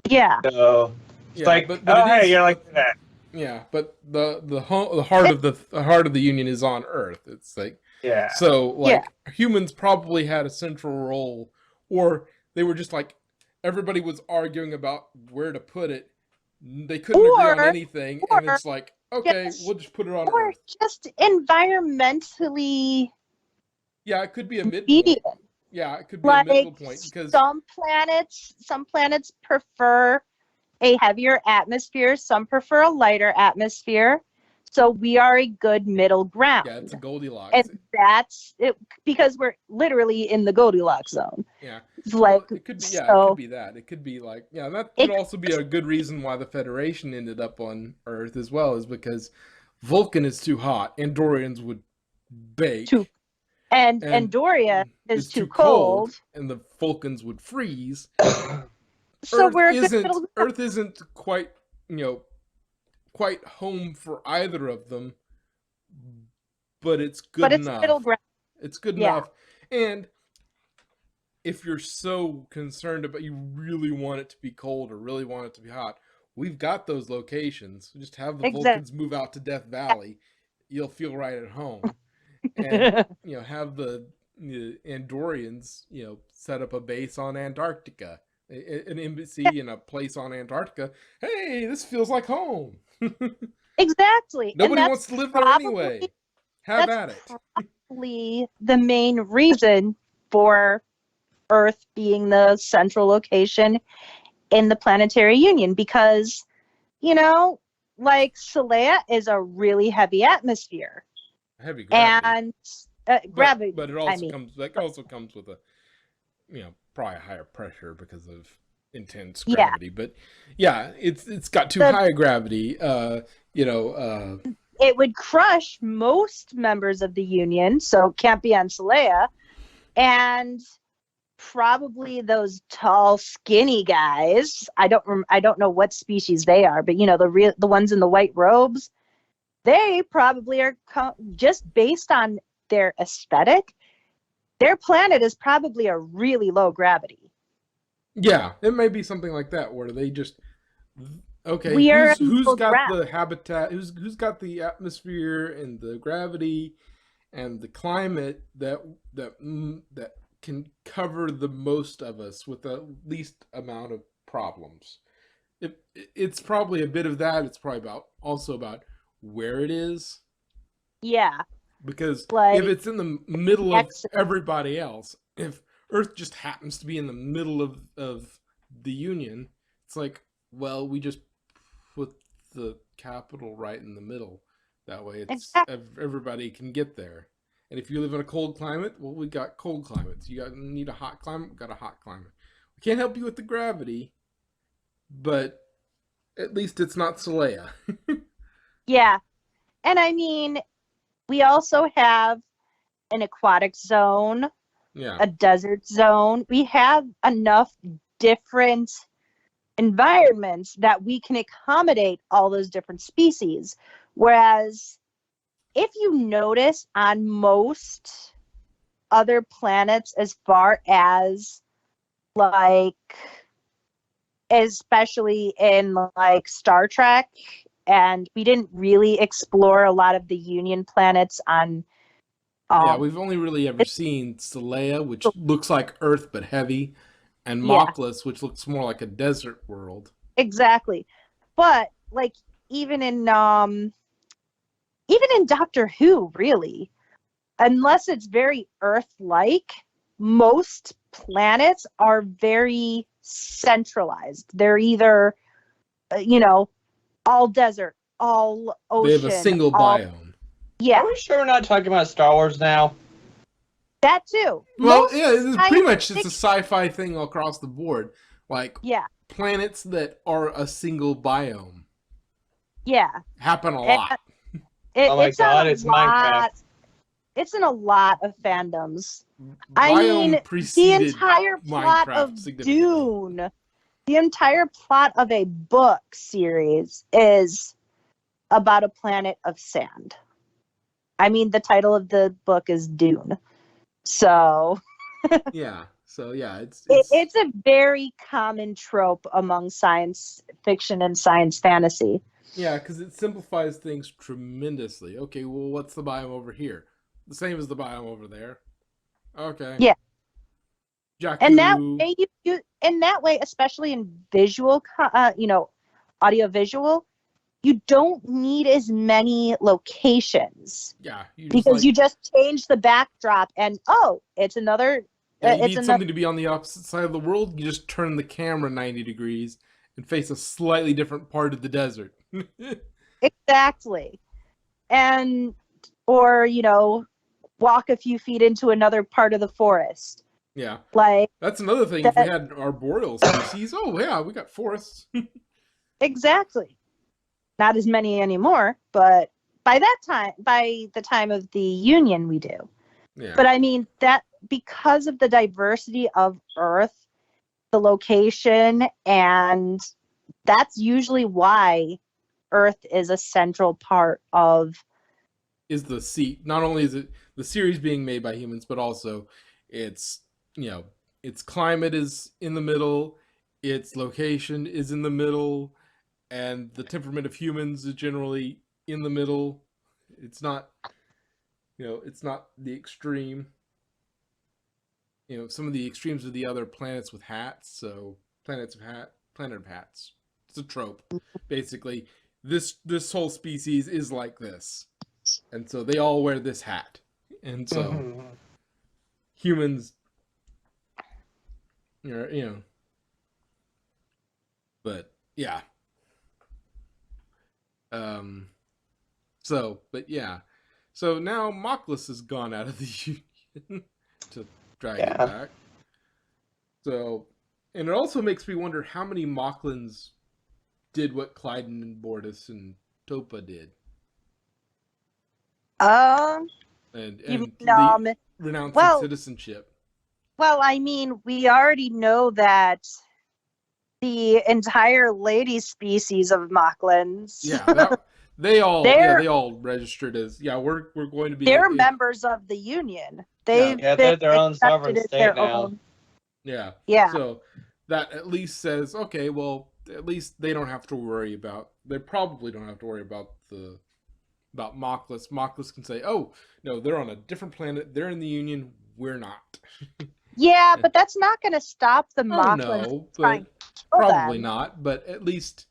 Yeah. So it's hey, you're like that. Yeah, but the heart of the Union is on Earth. It's like, yeah. So humans probably had a central role, or they were just like, everybody was arguing about where to put it. They couldn't agree on anything, and it's like, okay, we'll just put it on Earth. Or just environmentally. Yeah, it could be a midpoint. Yeah, it could be a middle point, because some planets prefer a heavier atmosphere, some prefer a lighter atmosphere. So we are a good middle ground. Yeah, it's a Goldilocks. And that's it, because we're literally in the Goldilocks zone. Yeah. It's like, it could be, it could be that. It could be that could also be a good reason why the Federation ended up on Earth as well, is because Vulcan is too hot. Andorians would bake. And Andoria is too cold. And the Vulcans would freeze. So Earth isn't quite home for either of them, but it's good enough. It's middle ground. It's good enough. And if you're so concerned about, you really want it to be cold or really want it to be hot, we've got those locations. Just have the Vulcans move out to Death Valley. You'll feel right at home. And have the Andorians set up a base on Antarctica, an embassy in a place on Antarctica. Hey, this feels like home. Exactly. Nobody wants to live there anyway. Have at it. Probably the main reason for Earth being the central location in the Planetary Union, because Celea is a really heavy atmosphere. Heavy gravity. And gravity. But it also comes with a probably a higher pressure because of intense gravity. Yeah. But yeah, it's got too high a gravity. It would crush most members of the Union, so can't be on Celea, and probably those tall, skinny guys. I don't know what species they are, but the ones in the white robes. They probably are just based on their aesthetic. Their planet is probably a really low gravity. Yeah, it may be something like that, where they just Okay, We are who's on got ground. the habitat? Who's got the atmosphere and the gravity and the climate that can cover the most of us with the least amount of problems? It's probably a bit of that. It's probably also about where it is, Yeah, because if like it's in the middle of X. everybody else, if Earth just happens to be in the middle of the Union, it's like, well, we just put the capital right in the middle. That way, Exactly. everybody can get there. And if you live in a cold climate, well, we got cold climates. Need a hot climate, we got a hot climate. We can't help you with the gravity, but at least it's not Solea. Yeah, and I mean, we also have an aquatic zone, Yeah. a desert zone. We have enough different environments that we can accommodate all those different species. Whereas if you notice on most other planets, as far as like, especially in like Star Trek, and we didn't really explore a lot of the Union planets on Yeah, um we've only really ever seen Solea, which so, looks like Earth but heavy, and yeah, Moklis, which looks more like a desert world. exactly. But like even in Doctor Who, really, unless it's very Earth-like, most planets are very centralized. They're either, you know, all desert, all They have a ocean, single all, biome. yeah, Are we sure we're not talking about Star Wars now? that too. Well, Most yeah, it's pretty science much it's a fiction, sci-fi thing across the board. Like yeah, planets that are a single biome yeah. happen a And lot. Oh my it's on god, a it's Minecraft. lot. It's in a lot of fandoms. I mean, Biome the preceded entire plot of Minecraft significantly. Dune, the entire plot of a book series is about a planet of sand. I mean, the title of the book is Dune. So Yeah. So yeah, it's it's a very common trope among science fiction and science fantasy. yeah, because it simplifies things tremendously. Okay, well, what's the biome over here? The same as the biome over there. Okay. Yeah. And that Jakku. way you in that way, especially in audio visual, you don't need as many locations Yeah, you just because like you just change the backdrop and oh, it's another yeah, you it's need another something to be on the opposite side of the world. You just turn the camera 90 degrees and face a slightly different part of the desert. exactly. And or, walk a few feet into another part of the forest. Yeah. Like That's another thing. If we that had arboreal species, oh yeah, we got forests. exactly. Not as many anymore, but by the time of the Union we do. Yeah. But I mean that because of the diversity of Earth, the location, and that's usually why Earth is a central part of. Is the seat. Not only is it the series being made by humans, but also its its climate is in the middle, its location is in the middle, and the temperament of humans is generally in the middle. It's not it's not the extreme. Some of the extremes are the other planets with hats. So planet of hats. It's a trope, basically. This whole species is like this, and so they all wear this hat, and so humans, but yeah, but yeah, so now Moklis has gone out of the Union to drag it Yeah. back. So, and it also makes me wonder how many Moklins did what Clyden and Bortus and Topa did, and You and mean, renouncing well, citizenship. well, I mean, we already know that the entire lady species of Mocklins, Yeah, they're they all registered as we're going to be they're members of the Union. Yeah. They've Yeah, been they're their own sovereign accepted as state their now. own. Yeah. Yeah. So that at least says, okay, well, at least they don't have to worry about. They probably don't have to worry about Mockless. Mockless can say, "Oh no, they're on a different planet. They're in the Union. We're not." Yeah, but that's not going to stop the Oh Mocklins no, trying but to kill probably them. not. But at least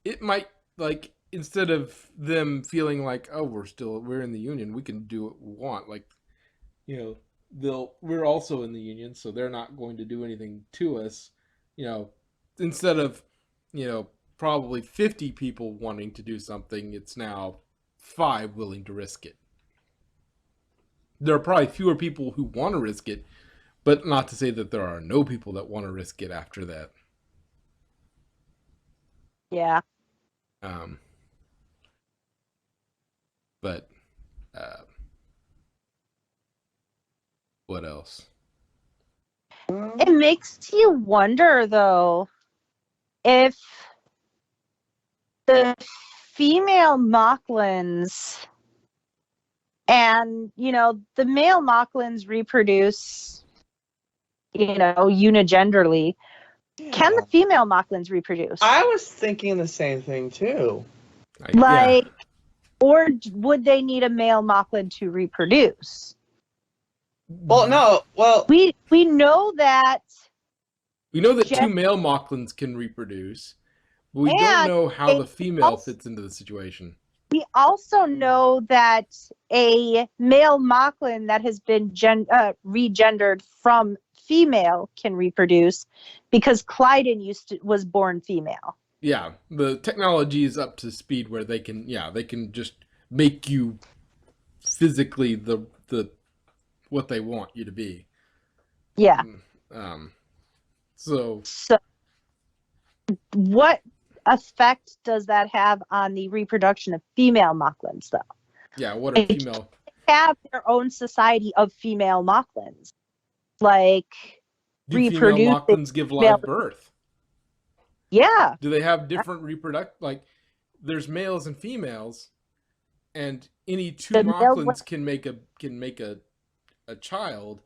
it might, like, instead of them feeling like, "Oh, we're in the Union. We can do what we want." Like, we're also in the Union, so they're not going to do anything to us. Instead of probably 50 people wanting to do something, it's now 5 willing to risk it. There are probably fewer people who want to risk it, but not to say that there are no people that want to risk it after that. Yeah. Um, but what else? It makes you wonder, though, if the female Mocklins and, the male Mocklins reproduce, unigenderly. Yeah. Can the female Mocklins reproduce? I was thinking the same thing too. Or would they need a male Mocklin to reproduce? Well, no. Well, we know that. We know that 2 male Mocklins can reproduce, but we don't know how the female fits into the situation. We also know that a male Mocklin that has been regendered from female can reproduce, because Clyden was born female. Yeah, the technology is up to speed where they can just make you physically the what they want you to be. Yeah. So what effect does that have on the reproduction of female Mocklins, though? Yeah, what are female? They have their own society of female Mocklins. Like, do female Mocklins give live birth? Yeah. Do they have different like, there's males and females, and any 2 Mocklins can make a child,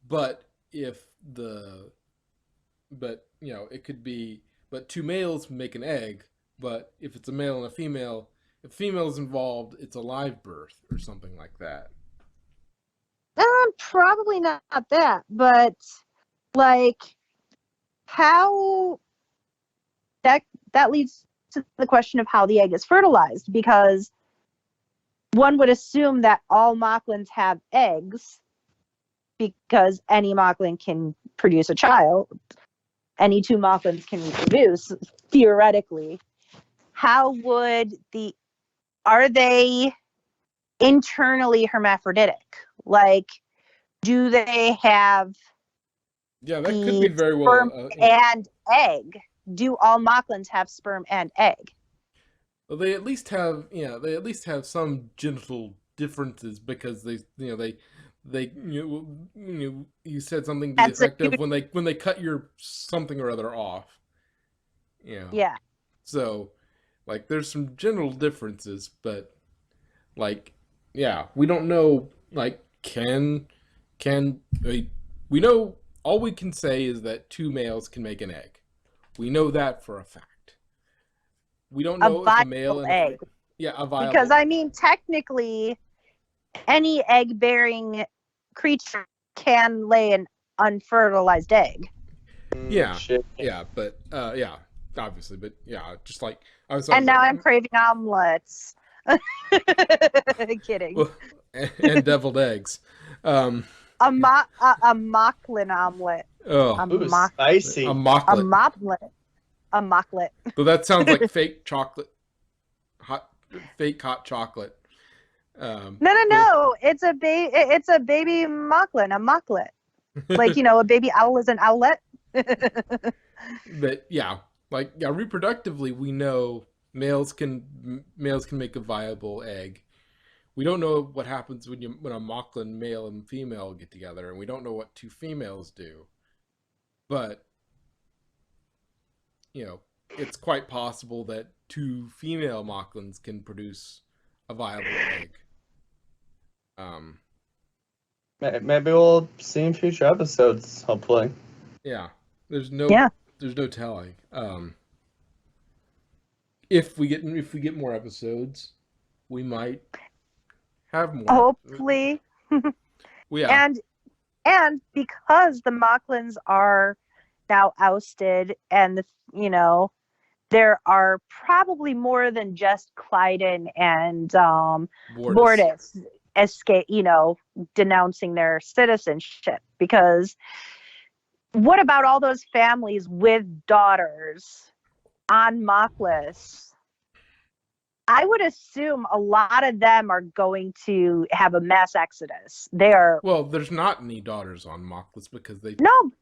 but it could be, but 2 males make an egg, but if it's a male and a female, if female's involved, it's a live birth or something like that. Probably not that, but like, how that leads to the question of how the egg is fertilized, because one would assume that all Mocklins have eggs, because any Mocklin can produce a child. Any 2 Mocklins can reproduce, theoretically. Are they internally hermaphroditic? Like, do they have that could be very sperm well and egg? Do all Mocklins have sperm and egg? Well, they at least have some genital differences, because you said something to the effect of when they cut your something or other off. Yeah. So, like, there's some general differences, but, like, we don't know, like, we know, all we can say is that 2 males can make an egg. We know that for a fact. We don't know if a male and egg. A viable. Because, technically, any egg-bearing creature can lay an unfertilized egg. Yeah, but obviously, but just like I was. And now I'm craving omelets. Kidding. Well, and deviled eggs. A Mocklin omelet. Spicy. A mocklet. A mocklet. So that sounds like fake hot chocolate. No. It's a baby Mocklin, a mocklet. Like, a baby owl is an owlet. But reproductively, we know males can make a viable egg. We don't know what happens when a Mocklin male and female get together, and we don't know what 2 females do. But it's quite possible that 2 female Mocklins can produce a viable egg. Maybe we'll see in future episodes, hopefully. Yeah. There's no telling. if we get more episodes, we might have more. Hopefully. Well, yeah, And because the Mocklins are now ousted, and there are probably more than just Clyden and Bortus. Bortus escape, denouncing their citizenship. Because what about all those families with daughters on Mocklus? I would assume a lot of them are going to have a mass exodus. They are. Well, there's not any daughters on Mocklus because they. No,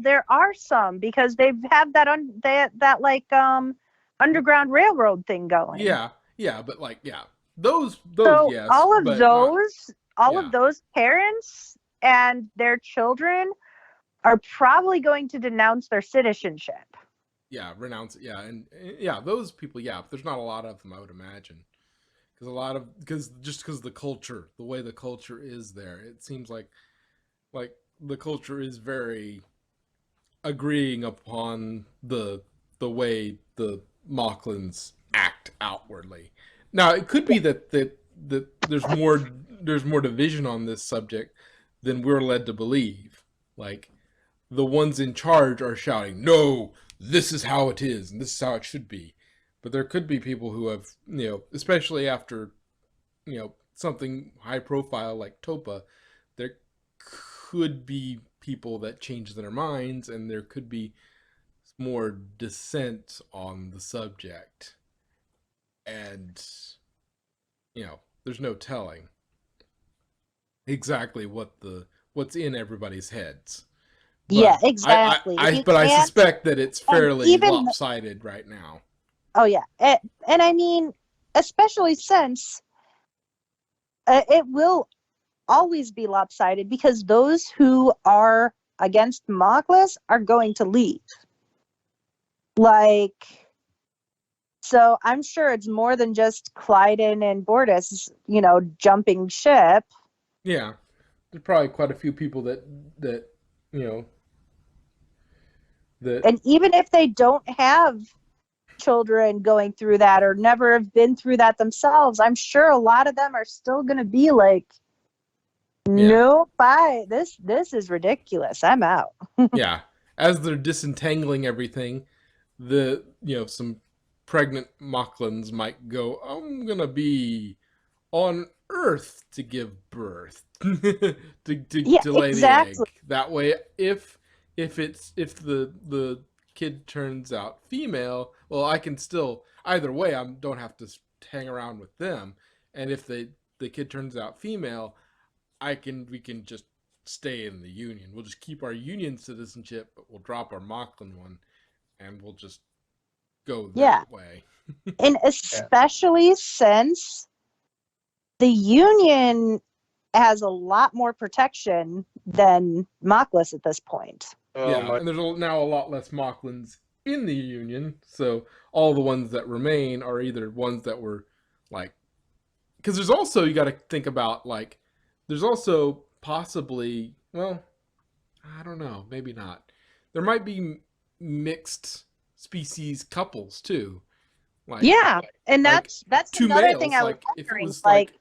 there are some, because they've had that like underground railroad thing going. Yeah, but like, yeah, those So yes, all of but those, not, yeah. of those parents and their children are probably going to denounce their citizenship. Yeah, renounce it. Yeah, and yeah, those people. Yeah, but there's not a lot of them, I would imagine, because the culture, the way the culture is there, it seems like the culture is very agreeing upon the way the Mocklins act outwardly. Now, it could be that there's more division on this subject than we're led to believe. Like, the ones in charge are shouting, "No, this is how it is, and this is how it should be." But there could be people who have, especially after, something high profile like Topa, there could be people that change their minds, and there could be more dissent on the subject. And, there's no telling exactly what's in everybody's heads. But Yeah, exactly. I suspect that it's fairly even lopsided right now. Oh yeah, and I mean, especially since it will always be lopsided, because those who are against Mocklus are going to leave. Like, so I'm sure it's more than just Clyden and Bortus, jumping ship. Yeah, there's probably quite a few people that you know that. And even if they don't have children going through that, or never have been through that themselves, I'm sure a lot of them are still going to be like, nope, this is ridiculous, I'm out. Yeah, as they're disentangling everything, some pregnant Mocklins might go, "I'm gonna be on Earth to give birth to lay exactly. the egg. That way, if the kid turns out female, well, I can still, either way, I don't have to hang around with them. And if the kid turns out female, we can just stay in the Union. We'll just keep our Union citizenship, but we'll drop our Mocklin one, and we'll just go that way." And especially since the Union has a lot more protection than Mocklus at this point. And there's now a lot less Mocklins in the Union, so all the ones that remain are either ones that were like, because there's also, you got to think about, like, there's also possibly, well, I don't know, maybe not. There might be mixed species couples too. Like, and that's two another males, thing I was like, wondering. if it was like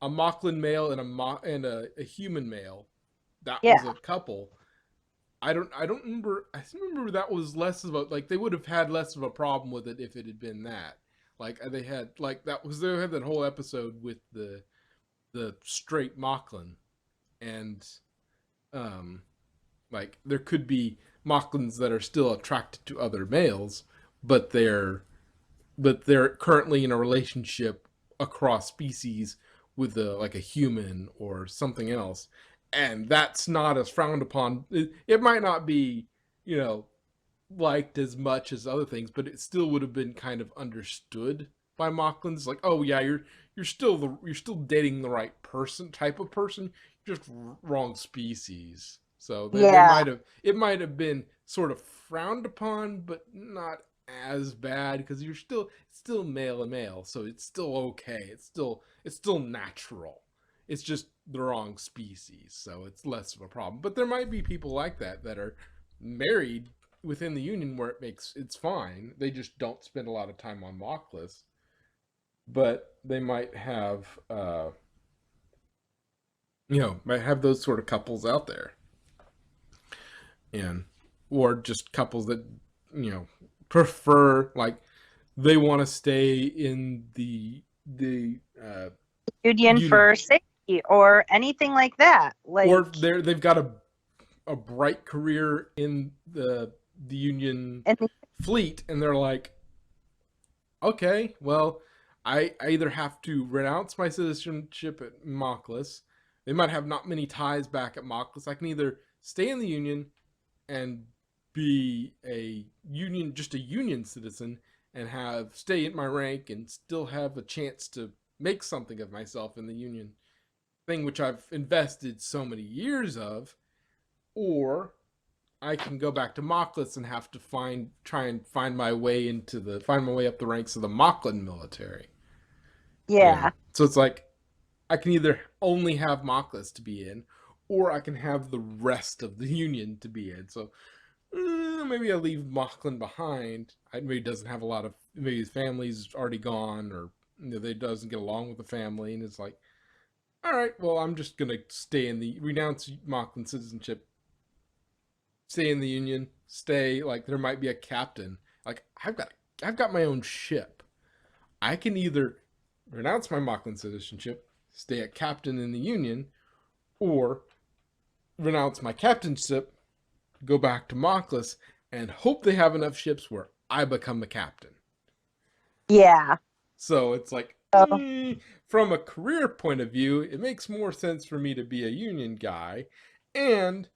a Mocklin male and a human male, that was a couple. I don't remember. I remember that was less of a, like, they would have had less of a problem with it if it had been that. Like, they had, like, they had that whole episode with the straight Mocklin, and like, there could be Mocklins that are still attracted to other males, but they're currently in a relationship across species with a human or something else, and that's not as frowned upon. It might not be, liked as much as other things, but it still would have been kind of understood by Mocklins. Like, oh yeah, you're still dating the right person, type of person, just wrong species. So it might have been sort of frowned upon, but not as bad, because you're still male and male, so it's still okay. It's still natural. It's just the wrong species, so it's less of a problem. But there might be people like that are married within the Union where it's fine. They just don't spend a lot of time on Mockless, but they might have might have those sort of couples out there, and or just couples that prefer, like, they want to stay in the Union for safety or anything like that. Like, or they've got a bright career in the Union fleet, and they're like, okay, well, I either have to renounce my citizenship at Mockless. They might have not many ties back at Mockless. I can either stay in the Union and be just a Union citizen, and stay at my rank and still have a chance to make something of myself in the Union thing, which I've invested so many years of, or I can go back to Mockless and have to try and find my way up the ranks of the Mocklin military. Yeah. So it's like, I can either only have Mockless to be in, or I can have the rest of the Union to be in. So maybe I leave Mocklin behind. Maybe doesn't have maybe his family's already gone, or they doesn't get along with the family, and it's like, all right, well, I'm just gonna renounce Mocklin citizenship, stay in the Union, like, there might be a captain. Like, I've got my own ship. I can either renounce my Mocklin citizenship, stay a captain in the Union, or renounce my captainship, go back to Mockless, and hope they have enough ships where I become the captain. Yeah. So it's like, from a career point of view, it makes more sense for me to be a Union guy, and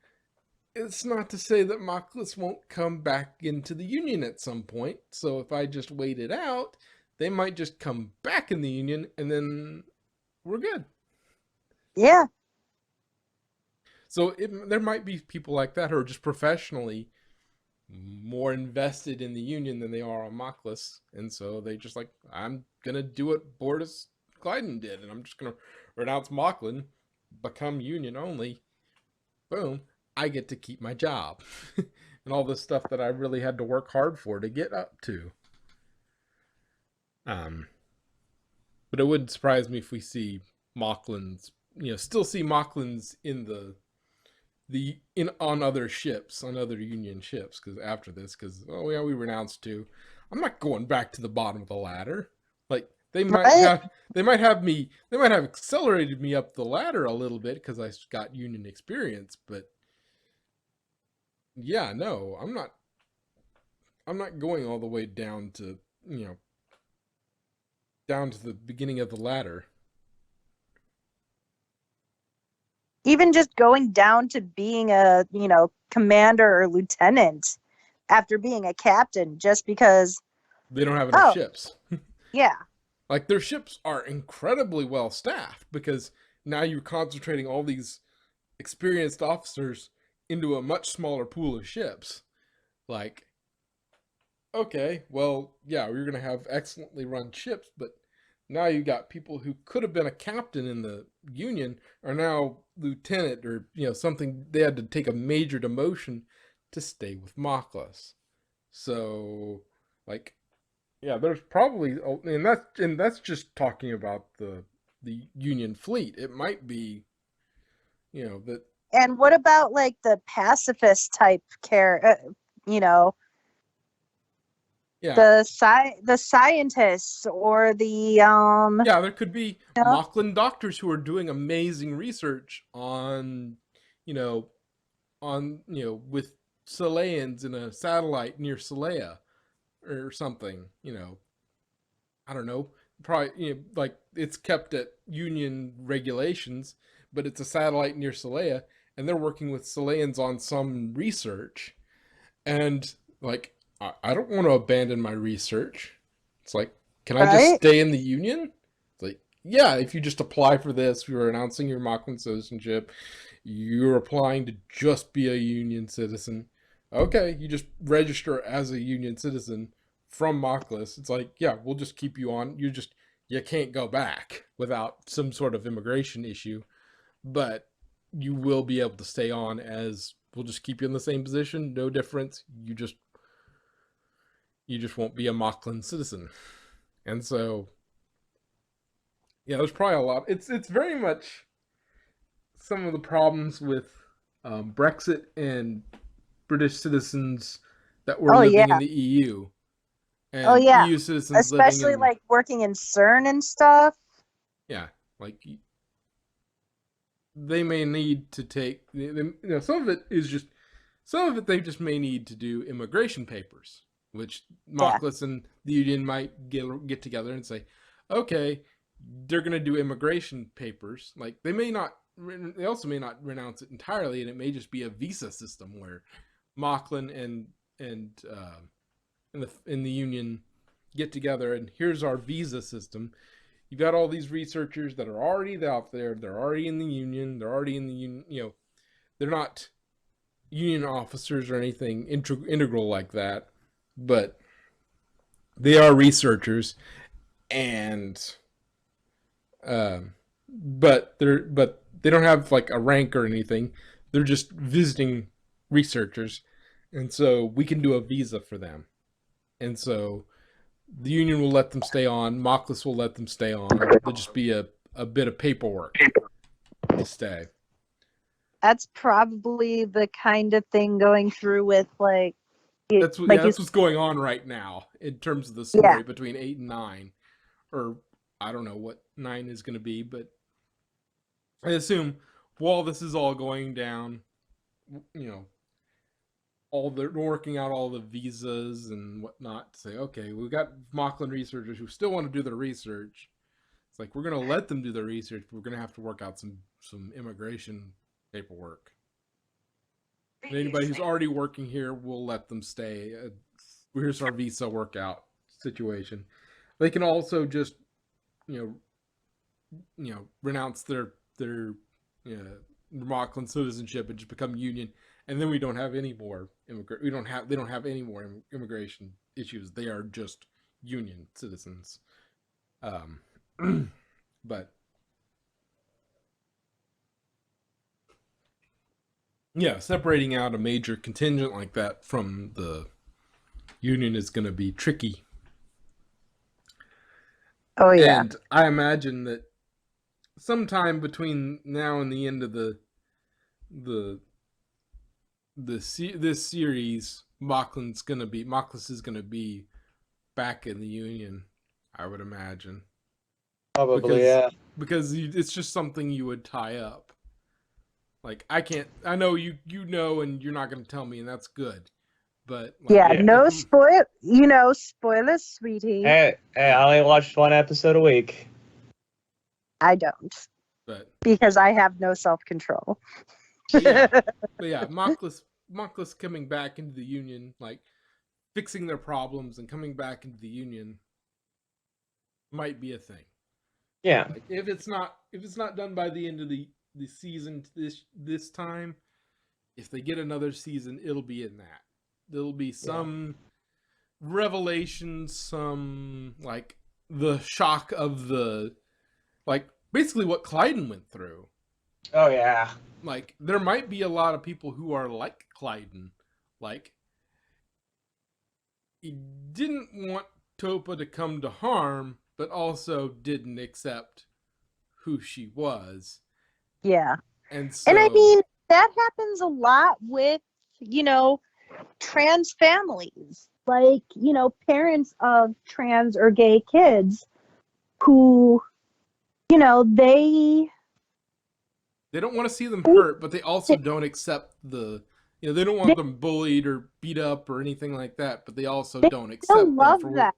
it's not to say that Mockless won't come back into the Union at some point. So if I just wait it out, they might just come back in the Union, and then we're good. Yeah. So there might be people like that who are just professionally more invested in the Union than they are on Mockless, and so they just like, I'm gonna do what Bortus Glyden did, and I'm just gonna renounce Mocklin, become Union only. Boom, I get to keep my job and all this stuff that I really had to work hard for to get up to. But it wouldn't surprise me if we see Mocklins, still see Mocklins on other ships, on other Union ships, because we renounced too. I'm not going back to the bottom of the ladder. Like, they might have accelerated me up the ladder a little bit because I got Union experience, but yeah, no, I'm not going all the way down to the beginning of the ladder. Even just going down to being a, commander or lieutenant after being a captain, just because they don't have enough ships. Yeah. Like, their ships are incredibly well staffed, because now you're concentrating all these experienced officers into a much smaller pool of ships. Like, okay, well, yeah, we're going to have excellently run ships, but now you got people who could have been a captain in the Union are now lieutenant, or something. They had to take a major demotion to stay with Mockless. So, like, yeah, there's probably, and that's just talking about the Union fleet. It might be, that. And what about, like, the pacifist type Yeah. The scientists, or the yeah, there could be Mocklin doctors who are doing amazing research on with Saleans in a satellite near Salea or something. I don't know, probably, like, it's kept at Union regulations, but it's a satellite near Salea, and they're working with Saleans on some research, and, like, I don't want to abandon my research. It's like, can I just stay in the Union? It's like, yeah, if you just apply for this, you're announcing your Mocklin citizenship, you're applying to just be a Union citizen. Okay, you just register as a Union citizen from Mockless. It's like, yeah, we'll just keep you on. You can't go back without some sort of immigration issue. But you will be able to stay on as we'll just keep you in the same position, no difference. You just won't be a Moclan citizen. And so yeah, there's probably a lot. It's very much some of the problems with Brexit and British citizens that were living in the EU. And EU citizens especially living in, like working in CERN and stuff. Yeah, like they may need to take, some of it they just may need to do immigration papers, which Mockless and the Union might get together and say, okay, they're going to do immigration papers. Like they also may not renounce it entirely, and it may just be a visa system where Moclan and in the Union get together, and here's our visa system. You got all these researchers that are already out there. They're already in the Union. They're not Union officers or anything integral like that, but they are researchers, and but they don't have like a rank or anything. They're just visiting researchers, and so we can do a visa for them, and so the Union will let them stay on. Mockless will let them stay on. There'll just be a bit of paperwork to stay. That's probably the kind of thing going through with like. That's what's going on right now in terms of the story between 8 and 9, or I don't know what 9 is going to be, but I assume while this is all going down, they're working out all the visas and whatnot to say, okay, we've got Moclan researchers who still want to do their research. It's like, we're going to let them do their research, but we're going to have to work out some immigration paperwork. And anybody who's already working here, we'll let them stay. Here's our visa workout situation. They can also just, renounce their Moclan citizenship and just become Union. And then we don't have any more they don't have any more immigration issues. They are just Union citizens. But yeah, separating out a major contingent like that from the Union is going to be tricky. Oh yeah. And I imagine that sometime between now and the end of this series, Mockless is gonna be back in the Union, I would imagine. Probably, because it's just something you would tie up. Like I know you know, and you're not gonna tell me, and that's good. But no spoilers, sweetie. Hey, I only watched one episode a week. I don't. But because I have no self-control. But Mockless coming back into the Union, like fixing their problems and coming back into the Union, might be a thing. Yeah. Like if it's not done by the end of the season this time, if they get another season, it'll be in that. There'll be some revelation, some like the shock of basically what Clyden went through. Oh yeah. Like there might be a lot of people who are like Clyden, like he didn't want Topa to come to harm, but also didn't accept who she was. Yeah. And I mean, that happens a lot with, trans families. Like, parents of trans or gay kids who, they don't want to see them hurt, but they also don't accept they don't want them bullied or beat up or anything like that, but they also don't accept them for that.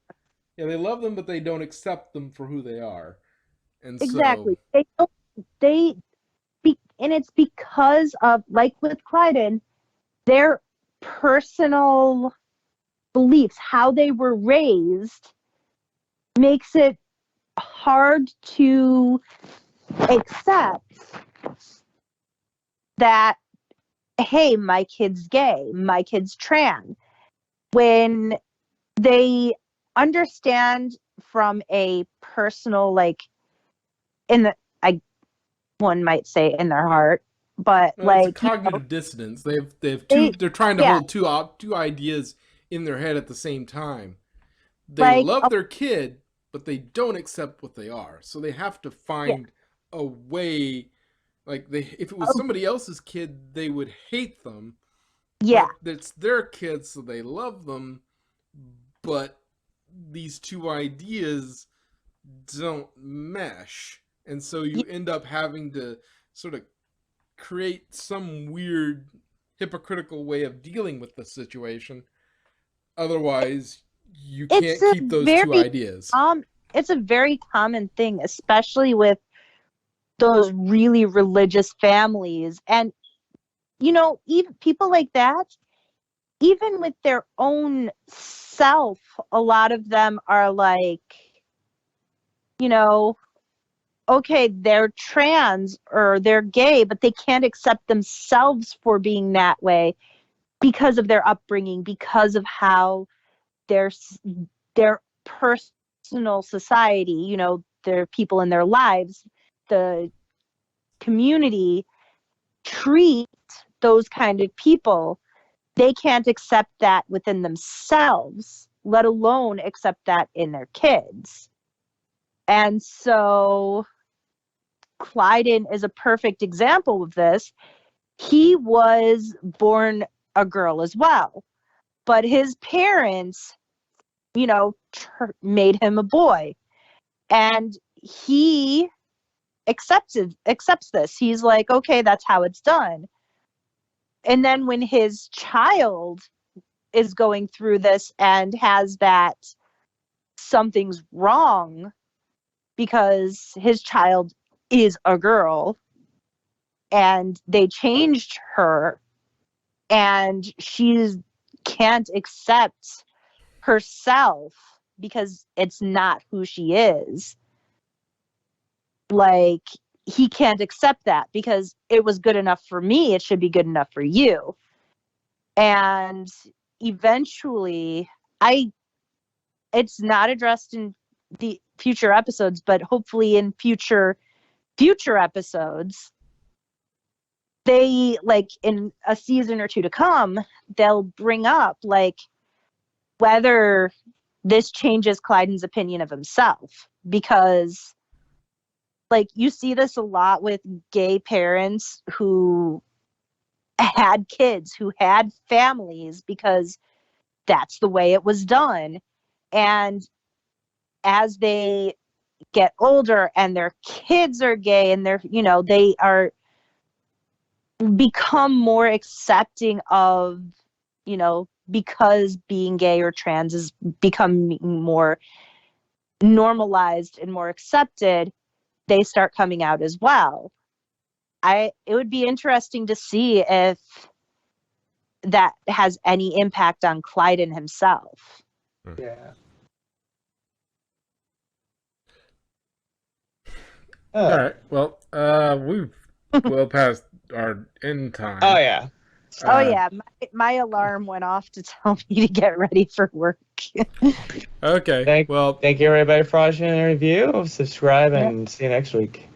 Yeah, they love them, but they don't accept them for who they are. And exactly. And it's because of, like with Clyden, their personal beliefs, how they were raised, makes it hard to accept that, hey, my kid's gay, my kid's trans, when they understand from a personal, like, one might say in their heart, but Well, it's a like, cognitive dissonance. They have two. they They're trying to yeah, hold two ideas in their head at the same time. They like love their kid, but they don't accept what they are. So they have to yeah, find a way. Like if it was oh, somebody else's kid, they would hate them. yeah, But it's their kids, so they love them. But these two ideas don't mesh, and so you end up having to sort of create some weird hypocritical way of dealing with the situation. Otherwise, you it's can't a keep those two very ideas. it's a very common thing, especially with those really religious families. And even people like that, even with their own self, a lot of them are like, you know, okay, they're trans or they're gay, but they can't accept themselves for being that way because of their upbringing, because of how their personal society, their people in their lives, the community treat those kind of people. They can't accept that within themselves, let alone accept that in their kids. And so Clyden is a perfect example of this. He was born a girl as well, but his parents, made him a boy. And he accepts this. He's like, okay, that's how it's done. And then when his child is going through this and has that something's wrong because his child is a girl and they changed her and she can't accept herself because it's not who she is. Like, he can't accept that because it was good enough for me, it should be good enough for you. And eventually, it's not addressed in the future episodes, but hopefully in future episodes, they, like, in a season or two to come, they'll bring up like whether this changes Clyden's opinion of himself, because like you see this a lot with gay parents who had kids, who had families, because that's the way it was done. And as they get older and their kids are gay and they are become more accepting of, because being gay or trans is becoming more normalized and more accepted, they start coming out as well. It would be interesting to see if that has any impact on Clyden himself. Yeah. All right. Well, we've well past our end time. Oh yeah. Oh yeah, my alarm went off to tell me to get ready for work. Okay. Thank you everybody for watching the review. Subscribe and see you next week.